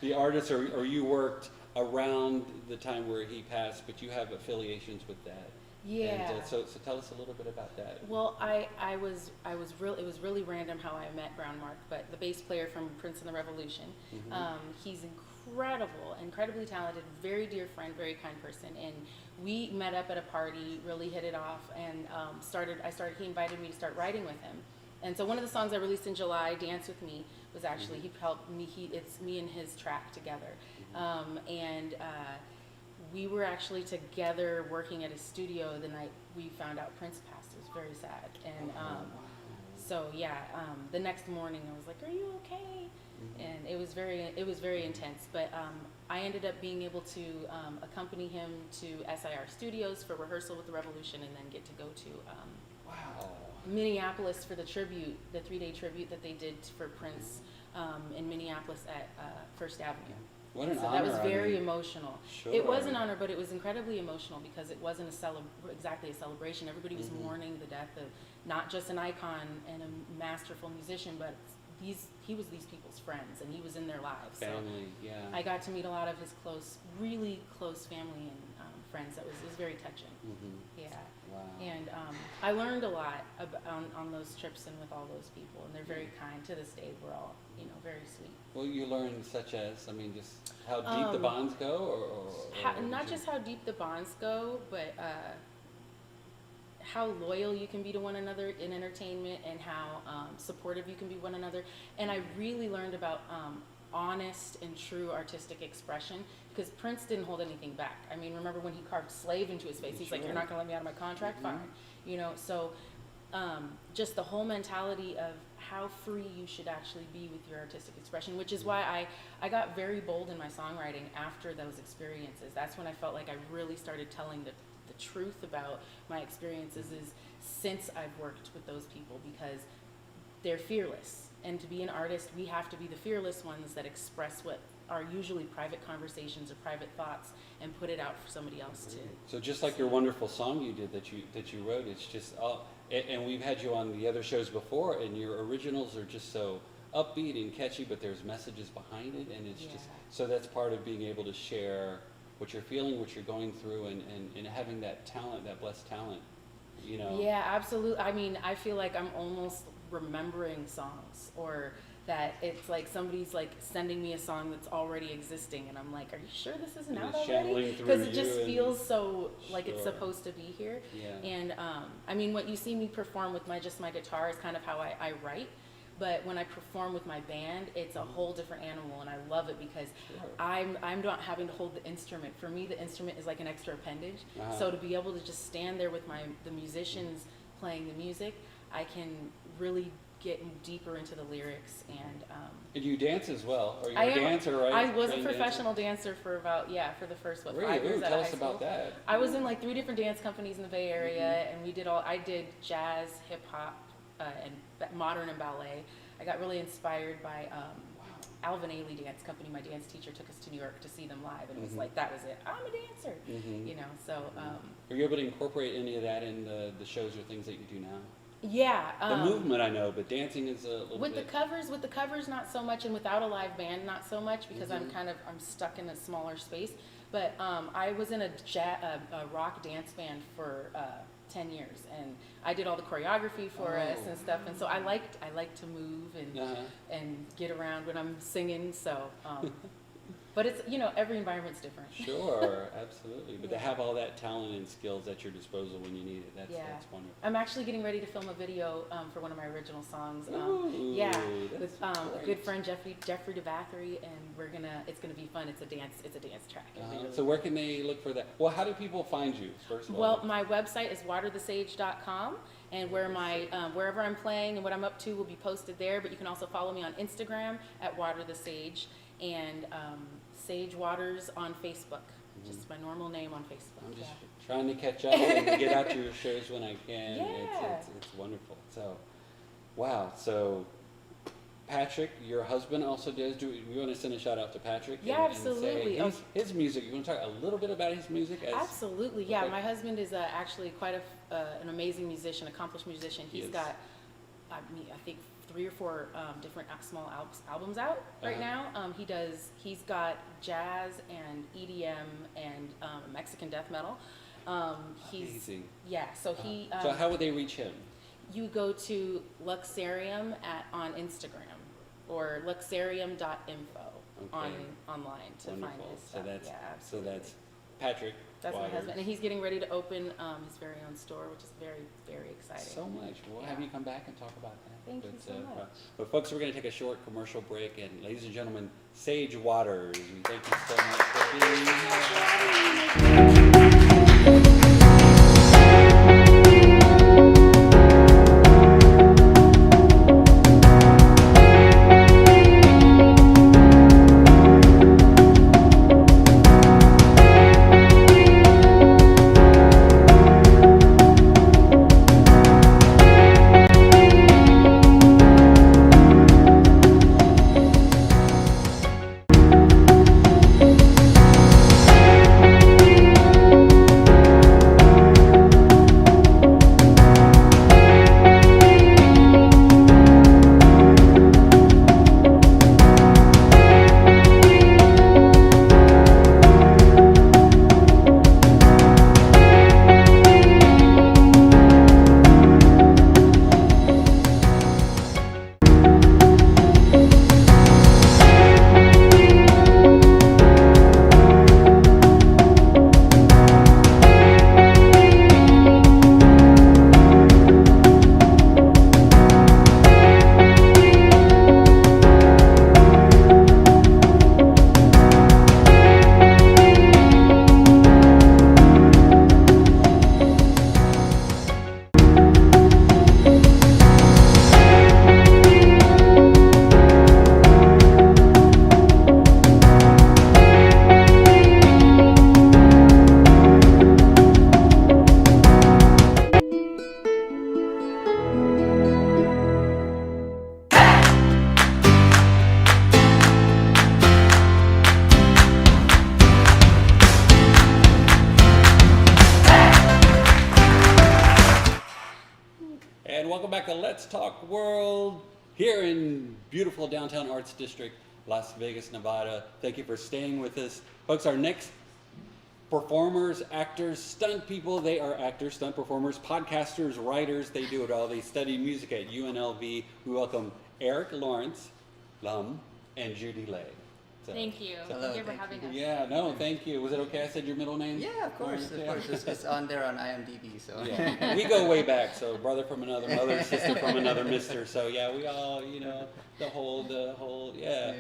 the artist, or you worked around the time where he passed, but you have affiliations with that. Yeah. And, so tell us a little bit about that. Well, it was really random how I met Brown Mark, but the bass player from Prince and the Revolution, he's incredibly talented, very dear friend, very kind person. And we met up at a party, really hit it off, and he invited me to start writing with him. And so one of the songs I released in July, Dance With Me, was actually, he helped me, it's me and his track together. We were actually together working at his studio the night we found out Prince passed. It was very sad. And the next morning I was like, "Are you okay?" And it was very intense. But I ended up being able to accompany him to SIR Studios for rehearsal with the Revolution, and then get to go to Minneapolis for the 3-day tribute that they did for Prince in Minneapolis at First Avenue. What an So honor. that was very emotional. Sure. It was an honor, but it was incredibly emotional because it wasn't exactly a celebration. Everybody was mourning the death of not just an icon and a masterful musician, but he was these people's friends, and he was in their lives. Family, so yeah. I got to meet a lot of his really close family and friends. It was very touching. Yeah. Wow. And I learned a lot on those trips and with all those people, and they're very kind. To this day, we're all, very sweet. Well, you learned such as, just how deep the bonds go, not just how deep the bonds go, but how loyal you can be to one another in entertainment, and how supportive you can be one another. And I really learned about honest and true artistic expression, because Prince didn't hold anything back. I mean, remember when he carved slave into his face? He's like, "You're not gonna let me out of my contract? Fine." So just the whole mentality of how free you should actually be with your artistic expression, which is why I got very bold in my songwriting after those experiences. That's when I felt like I really started telling the truth about my experiences, is since I've worked with those people, because they're fearless. And to be an artist, we have to be the fearless ones that express what are usually private conversations or private thoughts, and put it out for somebody else to. So just like your wonderful song you did that you wrote, it's just and we've had you on the other shows before, and your originals are just so upbeat and catchy, but there's messages behind it, and it's just so that's part of being able to share what you're feeling, what you're going through, and having that talent, that blessed talent, Yeah, absolutely. I mean, I feel like I'm almost remembering songs, or that it's like somebody's like sending me a song that's already existing, and I'm like, "Are you sure this isn't And out it's already?" channeling through Because it you just and- feels so like it's Sure. supposed to be here. Yeah. And I mean, what you see me perform with my guitar is kind of how I write. But when I perform with my band, it's a whole different animal, and I love it because I'm not having to hold the instrument. For me, the instrument is like an extra appendage. So to be able to just stand there with the musicians playing the music, I can really get deeper into the lyrics. And you dance as well, or you're I a am, dancer, right? I was a Trained professional dancer for for the first 5 Really? years Ooh, out tell of us high school. about that. I was in like 3 different dance companies in the Bay Area, and I did jazz, hip hop, and modern and ballet. I got really inspired by Alvin Ailey Dance Company. My dance teacher took us to New York to see them live, and it was like, that was it. I'm a dancer, So Are you able to incorporate any of that in the shows or things that you do now? yeah. The movement I know, but dancing is a little With bit. the covers not so much, and without a live band not so much, because I'm stuck in a smaller space. But I was in a rock dance band for 10 years, and I did all the choreography for us and stuff. And so I like to move and get around when I'm singing. So, but it's every environment's different. Sure, absolutely. But to have all that talent and skills at your disposal when you need it, that's wonderful. I'm actually getting ready to film a video for one of my original songs. Ooh, With that's a great. good friend Jeffrey DeVathery, and it's gonna be fun. It's a dance track. It'll be really So where can they look for that? Well, how do people find you, first of all? Well, my website is waterthesage.com, and wherever I'm playing and what I'm up to will be posted there. But you can also follow me on Instagram at waterthesage, and Sage Waters on Facebook. Just my normal name on Facebook. I'm just trying to catch up and get out to your shows when I can. Yeah. It's wonderful. So, wow. So, Patrick, your husband also does. Do we want to send a shout out to Patrick? Yeah, and say absolutely. his music. You want to talk a little bit about his music? Absolutely, yeah. Okay. My husband is actually quite an amazing musician, accomplished musician. He's got, I think, 3 or 4 different small albums out right now. He's got jazz and EDM and Mexican death metal. Amazing. Yeah, so he. So how would they reach him? You go to Luxarium on Instagram, or luxarium.info. online to find Wonderful. his So stuff. that's Yeah, so absolutely. that's Patrick. That's my Waters. husband, and he's getting ready to open his very own store, which is very, very exciting. So much. We'll have you come back and talk about that. Thank you so much. But folks, we're going to take a short commercial break, and ladies and gentlemen, Sage Waters, we thank you so much for being here. And welcome back to Let's Talk World here in beautiful downtown Arts District, Las Vegas, Nevada. Thank you for staying with us. Folks, our next performers, actors, stunt people, they are actors, stunt performers, podcasters, writers, they do it all. They study music at UNLV. We welcome Eric Lawrence, Lum, and Judy Lum. So, Thank you. Hello, Thank you for thank having you. us. yeah, no, thank you. Was it okay I said your middle name? Yeah, of course, of course. It's on there on IMDb, so. Yeah, we go way back. So brother from another mother, sister from another mister. So yeah, we all, you know, the whole, yeah.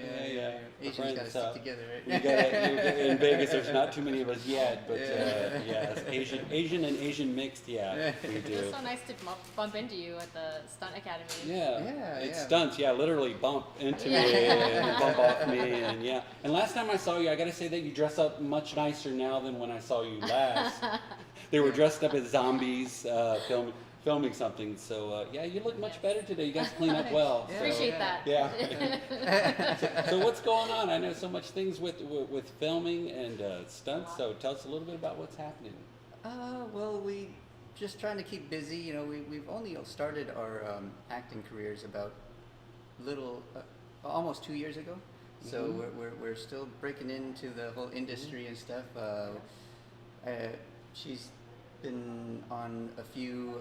Asians Friends, gotta stick together, right? We gotta, in Vegas, there's not too many of us yet, but yeah, Asian and Asian mixed, yeah, we It do. was so nice to bump into you at the Stunt Academy. Yeah, it yeah. stunts, yeah, literally bump into me and bump off me, and yeah. And last time I saw you, I gotta say that you dress up much nicer now than when I saw you last. They were dressed up as zombies, filming something. So yeah, you look much better today. You guys clean up well. So, Appreciate that. yeah. So what's going on? I know so much things with filming and stunts. So tell us a little bit about what's happening. Well, we just trying to keep busy. You know, we've only started our acting careers about almost 2 years ago. So we're still breaking into the whole industry and stuff. She's been on a few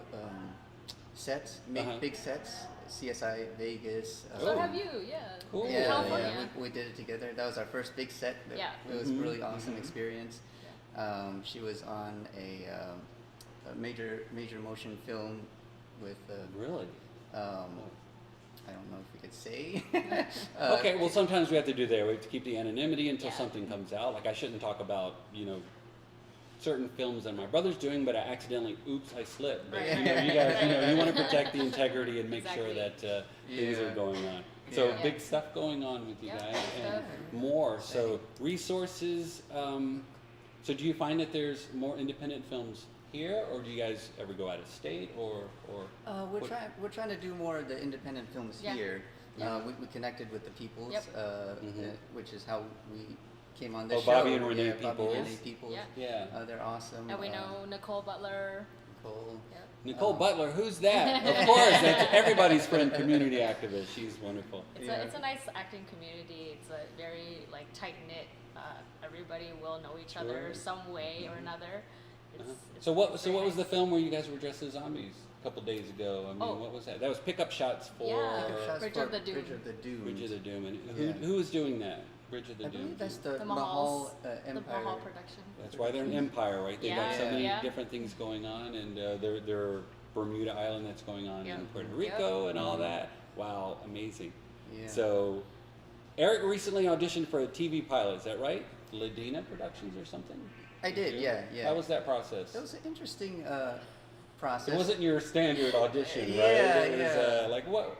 sets, big sets, CSI Vegas. So have you, yeah. Cool. Yeah, California. we did it together. That was our first big set. Yeah. It was a really awesome experience. She was on a major motion film with. Really? I don't know if we could say. Okay, well sometimes we have to do that. We have to keep the anonymity until Yeah. something comes out. Like I shouldn't talk about, certain films that my brother's doing, but I accidentally, I slipped. But Right. you guys, you want to protect the integrity and make sure Exactly. that things are Yeah. going on. So Yeah. big stuff going on with you Yeah, guys, big and stuff. more. So resources. So do you find that there's more independent films here, or do you guys ever go out of state, or? We're trying to do more of the independent films Yeah. here. We connected with the Peoples, Yep. which is how we came on this Oh, show. Bobby and Renee Bobby and Peoples. Renee Peoples. Yeah. Yeah. They're awesome. And we know Nicole Butler. Nicole. Yep. Nicole Butler, who's that? Of course, that's everybody's friend, community activist. She's wonderful. It's a nice acting community. It's a very tight knit. Everybody will know each Sure. other some way or another. It's So what very was the nice. film where you guys were dressed as zombies a couple days ago? I mean, Oh. what was that? That was pickup shots for Yeah. Pickup shots Bridge for of the Doom. Bridge of the Doom. Bridge of the Doom. And Yeah. who was doing that? Bridge of the I Dunes? believe that's the The Mahal Mahals, the Empire. Mahal production. That's why they're an empire, right? They got Yeah. so many Yeah. different things going on, and their Bermuda Island that's going on Yeah. in Puerto Rico and all that. Wow, amazing. Yeah. So, Eric recently auditioned for a TV pilot. Is that right? Ladina Productions or something? I did, yeah. How was that process? It was an interesting process. It wasn't your standard audition, right? Yeah, It was yeah. like what?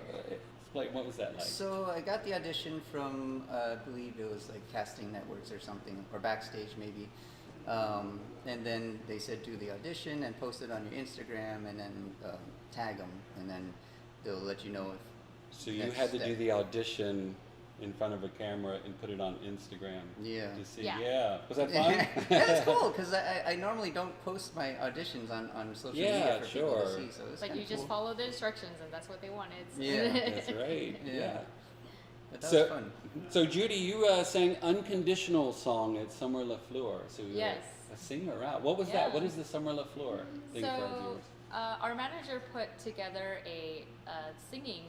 Explain, what was that like? So I got the audition from, I believe it was like casting networks or something, or backstage maybe. And then they said do the audition and post it on your Instagram, and then tag them, and then they'll let you know if. So you next had to do step. the audition in front of a camera and put it on Instagram. Yeah. To see. Yeah. Yeah. Was that fun? Yeah, it's cool because I normally don't post my auditions on social media for people to sure. see. So it's But you kinda just cool. follow the instructions, and that's what they wanted. So. Yeah. That's right. Yeah. But that So, was fun. so Judy, you sang "Unconditional" song at Summer La Fleur. So you're Yes. a singer out. What was that? Yeah. What is the Summer La Fleur thing for our So viewers? our manager put together a singing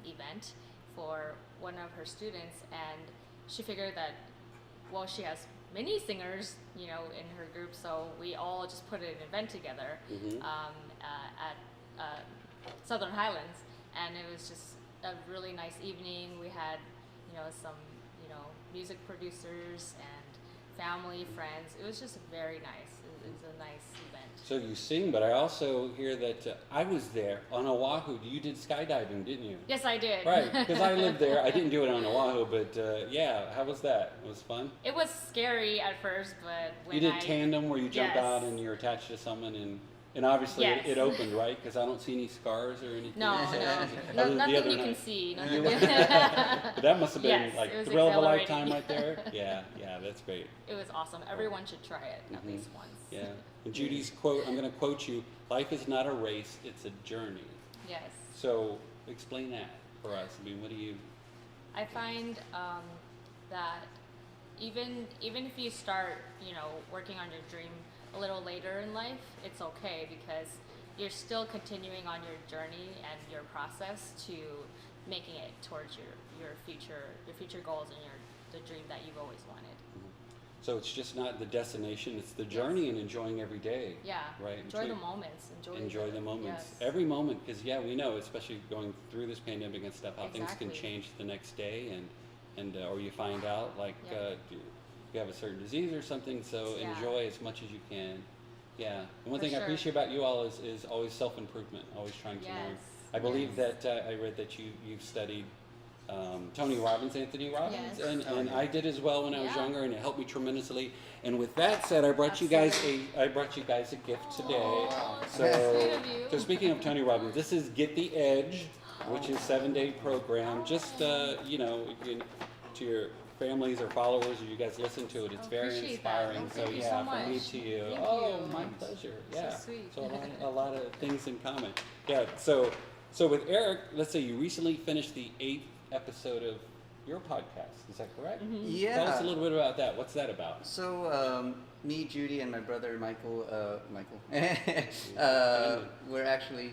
event for one of her students, and she figured that, well, she has many singers, you know, in her group, so we all just put an event together Mhm. at Southern Highlands, and it was just a really nice evening. We had, you know, some, you know, music producers and family, friends. It was just very nice. It was a nice event. So you sing, but I also hear that I was there on Oahu. You did skydiving, didn't you? Yes, I did. Right, because I lived there. I didn't do it on Oahu, but yeah, how was that? It was fun? It was scary at first, but when You did I tandem where you jumped Yes. out and you're attached to someone, and obviously Yes. it opened, right? Because I don't see any scars or anything. No, so- no, other no, than the nothing other you can night. see. You- Nothing. But that must have been Yes, like it was thrill of a exhilarating. lifetime right there. Yeah, that's great. It was awesome. Everyone should try it at Mhm. least once. Yeah. And Judy's quote, I'm going to quote you, life is not a race, it's a journey. Yes. So explain that for us. I mean, what do you... I find that even if you start, you know, working on your dream a little later in life, it's okay because you're still continuing on your journey and your process to making it towards your future goals and the dream that you've always wanted. So it's just not the destination, it's the journey and enjoying every day. Yeah. Right. Enjoy the moments. Enjoy the moments. Yes. Every moment, because yeah, we know, especially going through this pandemic and stuff, how things can Exactly. change the next day, and or you find out like Yeah. you have a certain disease or something. So Yeah. enjoy as much as you can. Yeah. And one For thing I sure. appreciate about you all is always self-improvement, always trying to learn. Yes. I believe Yes. that I read that you've studied Tony Robbins, Anthony Robbins, Yes. and I did as well when I was Yeah. younger, and it helped me tremendously. And with that said, I brought you guys a gift today. Aw, that's So, sweet of you. so speaking of Tony Robbins, this is Get the Edge, which is a 7-day program. Just you know, you can, to your families or followers, or you guys listen to it. It's very Appreciate that. inspiring. Thank you yeah, so from me much. to you. Thank Oh, you. my pleasure. Yeah. sweet. So a lot of things in common. Yeah. So with Eric, let's say you recently finished the 8th episode of your podcast. Is that correct? Yeah. Tell us a little bit about that. What's that about? So me, Judy, and my brother Michael, we're actually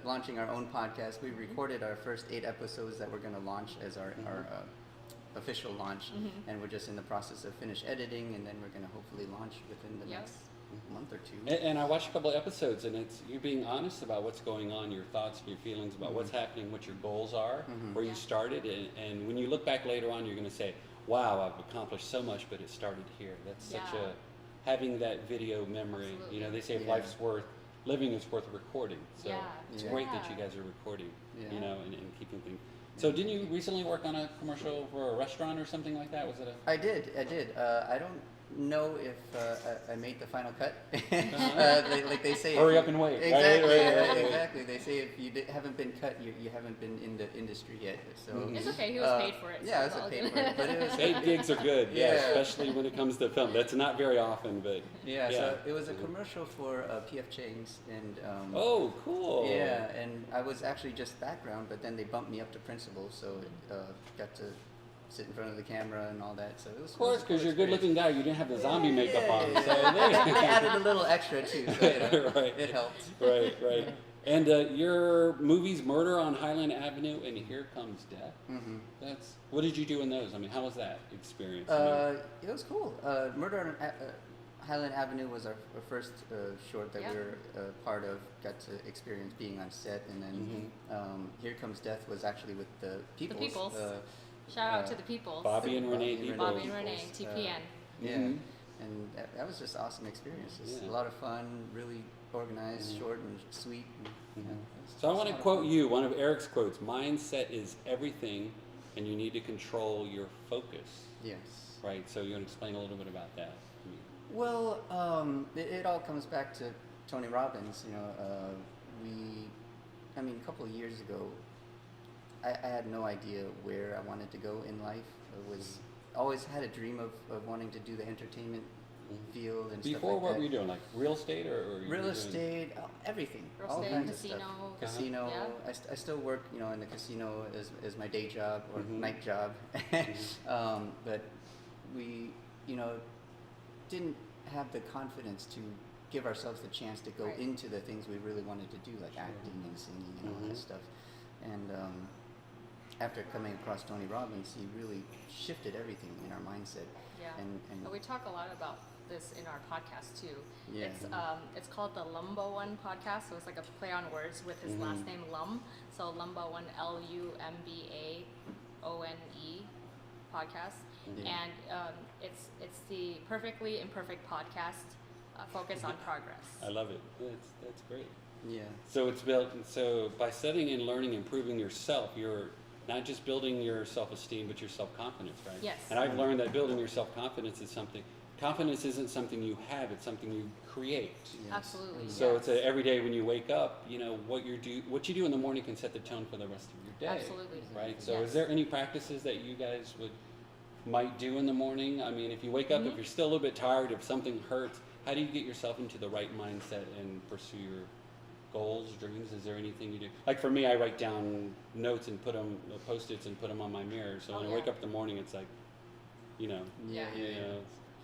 launching our own podcast. We recorded our first 8 episodes that we're going to launch as our official launch, and we're just in the process of finish editing, and then we're going to hopefully launch within the Yep. next month or two. And I watched a couple of episodes, and it's you being honest about what's going on, your thoughts and your feelings about what's happening, what your goals are, where you started, and when you look back later on, you're going to say, "Wow, I've accomplished so much, but it started here." That's such Yeah. having that video memory. You know, they say Yeah. life's worth living is worth recording. So Yeah. it's Yeah. great that Yeah. you guys are recording. Yeah. You know, and keeping things. So didn't you recently work on a commercial for a restaurant or something like that? Was it a I did. I don't know if I made the final cut. Like they say. Hurry if up and wait, right? Exactly. Right. Exactly. They say if you haven't been cut, you haven't been in the industry yet. So It's okay. He was paid for it. Yeah, I so was it's all paid good. for it, but it was paid gigs are good, yeah, Yeah. especially when it comes to film. That's not very often, but Yeah, so it was a commercial for PF Chang's, and oh, cool. yeah, and I was actually just background, but then they bumped me up to principal, so got to sit in front of the camera and all that. So it was Of course, because you're a good-looking guy, you didn't have the zombie makeup on, so they added a little extra too, so Right. it helped. right. And your movies, Murder on Highland Avenue and Here Comes Death. Mm-hmm. What did you do in those? I mean, how was that experience? It was cool. Murder on Highland Avenue was our first short that we were part of. Got to experience being on set, and then Here Comes Death was actually with the Peoples. The Peoples. Shout out to the Peoples. Bobby and Renee Peoples. Bobby and Renee, TPN. Yeah, and that was just awesome experience. Just a lot of fun, really organized, short and sweet. And, So I want to quote you, one of Eric's quotes, mindset is everything and you need to control your focus. Yes. Right, so you want to explain a little bit about that? Well, it all comes back to Tony Robbins. You know, a couple of years ago, I had no idea where I wanted to go in life. I was always had a dream of wanting to do the entertainment field and Before, stuff like what that. were you doing, like real estate or you were Real doing- estate, everything, Real all estate, kinds casino. of stuff. Casino. Yeah. I still work, in the casino as my day job or night job. But we, didn't have the confidence to give ourselves the chance to go into the things we really wanted to do, like acting and singing and all that stuff. And after coming across Tony Robbins, he really shifted everything in our mindset. Yeah. And We talk a lot about this in our podcast too. Yeah. It's called the Lumbo One Podcast, so it's like a play on words with his last name Lum. So Lumbo One, LUMBAONE podcast, and it's the perfectly imperfect podcast focused on progress. I love it. That's great. yeah. So it's built. So by studying and learning, improving yourself, you're not just building your self-esteem, but your self-confidence, right? Yes. And I've learned that building your self-confidence is something. Confidence isn't something you have; it's something you create. Yes. Absolutely. So yes. it's every day when you wake up, what you do in the morning can set the tone for the rest of your day. Absolutely. Right. So Yes. is there any practices that you guys might do in the morning? I mean, if you wake up, if you're still a little bit tired, if something hurts, how do you get yourself into the right mindset and pursue your goals, dreams? Is there anything you do? Like for me, I write down notes and put them, Post-its and put them on my mirror. So when I wake up in the morning, it's like, Yeah.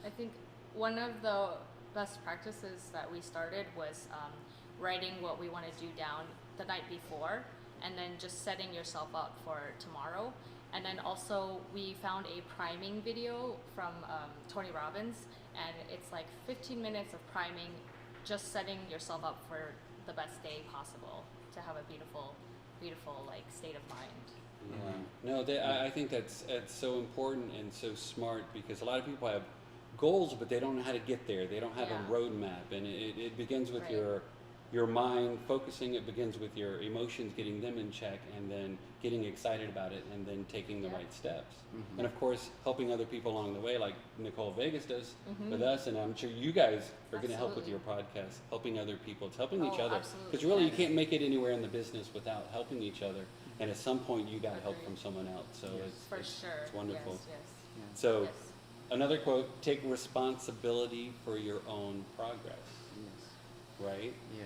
I think one of the best practices that we started was writing what we want to do down the night before, and then just setting yourself up for tomorrow. And then also we found a priming video from Tony Robbins, and it's like 15 minutes of priming, just setting yourself up for the best day possible to have a beautiful like state of mind. Yeah. No, I think that's so important and so smart, because a lot of people have goals, but they don't know how to get there. They don't have a roadmap, and it begins with your mind focusing. It begins with your emotions, getting them in check, and then getting excited about it, and then taking the right steps. And of course, helping other people along the way, like Nicole Vegas does with us, and I'm sure you guys are going to help with your podcast, helping other people. It's helping each other, because really you can't make it anywhere in the business without helping each other. And at some point, you got help from someone else. So it's wonderful. Yes. So another quote: "Take responsibility for your own progress." Yes. Right? Yeah.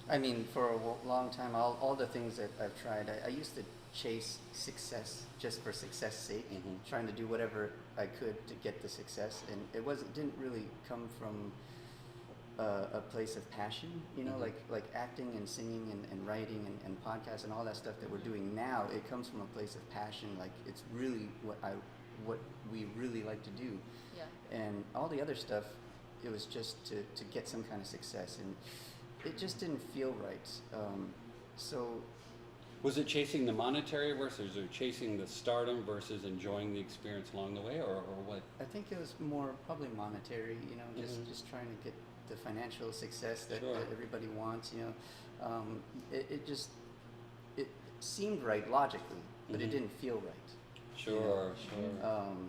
I mean, for a long time, all the things that I've tried, I used to chase success just for success' sake, trying to do whatever I could to get the success, and it didn't really come from a place of passion, like acting and singing and writing and podcasts and all that stuff that we're doing now. It comes from a place of passion, like it's really what we really like to do. Yeah. And all the other stuff, it was just to get some kind of success, and it just didn't feel right. So Was it chasing the monetary versus or chasing the stardom versus enjoying the experience along the way, or what? I think it was more probably monetary, just trying to get the financial success that everybody wants, it seemed right logically, but it didn't feel right. Sure.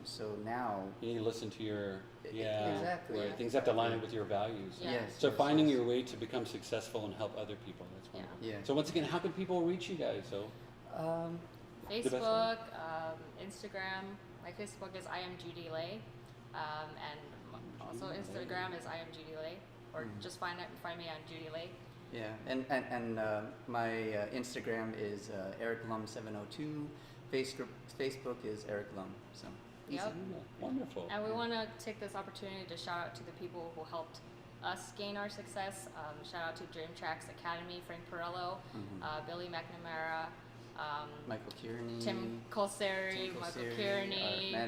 So now You need to listen to your exactly. Right. Things have to line up with your values. Yeah. Yes. So yes, finding yes. your way to become successful and help other people. That's wonderful. Yeah. So once again, how can people reach you guys? So Facebook, Instagram. My Facebook is I am Judy Lay, and also Instagram is I am Judy Lay, or just find me on Judy Lay. Yeah, and my Instagram is Eric Lum 702. Facebook is Eric Lum. So Yep. Wonderful. And we want to take this opportunity to shout out to the people who helped us gain our success. Shout out to Dream Tracks Academy, Frank Perello, Billy McNamara, Michael Kearney, Tim Colseri, Michael Kearney, our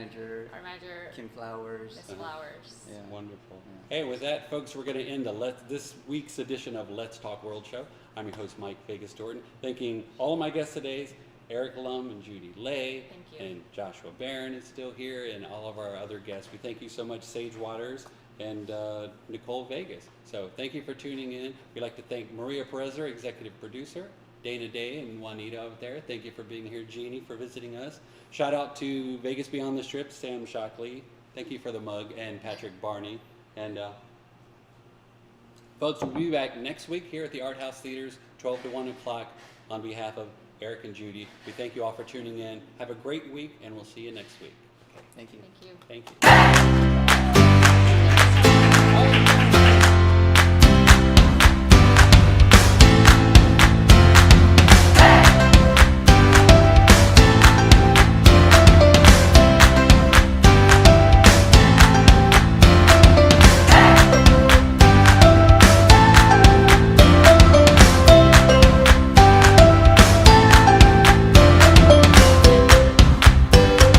manager, Kim Flowers, Miss Flowers. Yeah. Wonderful. Hey, with that, folks, we're going to end this week's edition of Let's Talk World Show. I'm your host, Mike Vegas Dorton, thanking all of my guests today, Eric Lum and Judy Lay, Thank you. and Joshua Barron is still here, and all of our other guests. We thank you so much, Sage Waters and Nicole Vegas. So thank you for tuning in. We'd like to thank Maria Pureza, executive producer, Dana Day and Juanita out there. Thank you for being here, Jeannie, for visiting us. Shout out to Vegas Beyond the Strip, Sam Shockley. Thank you for the mug, and Patrick Barney. And folks, we'll be back next week here at the Art House Theaters, 12 to 1 o'clock. On behalf of Eric and Judy, we thank you all for tuning in. Have a great week, and we'll see you next week. Okay. Thank you. Thank you. Thank you.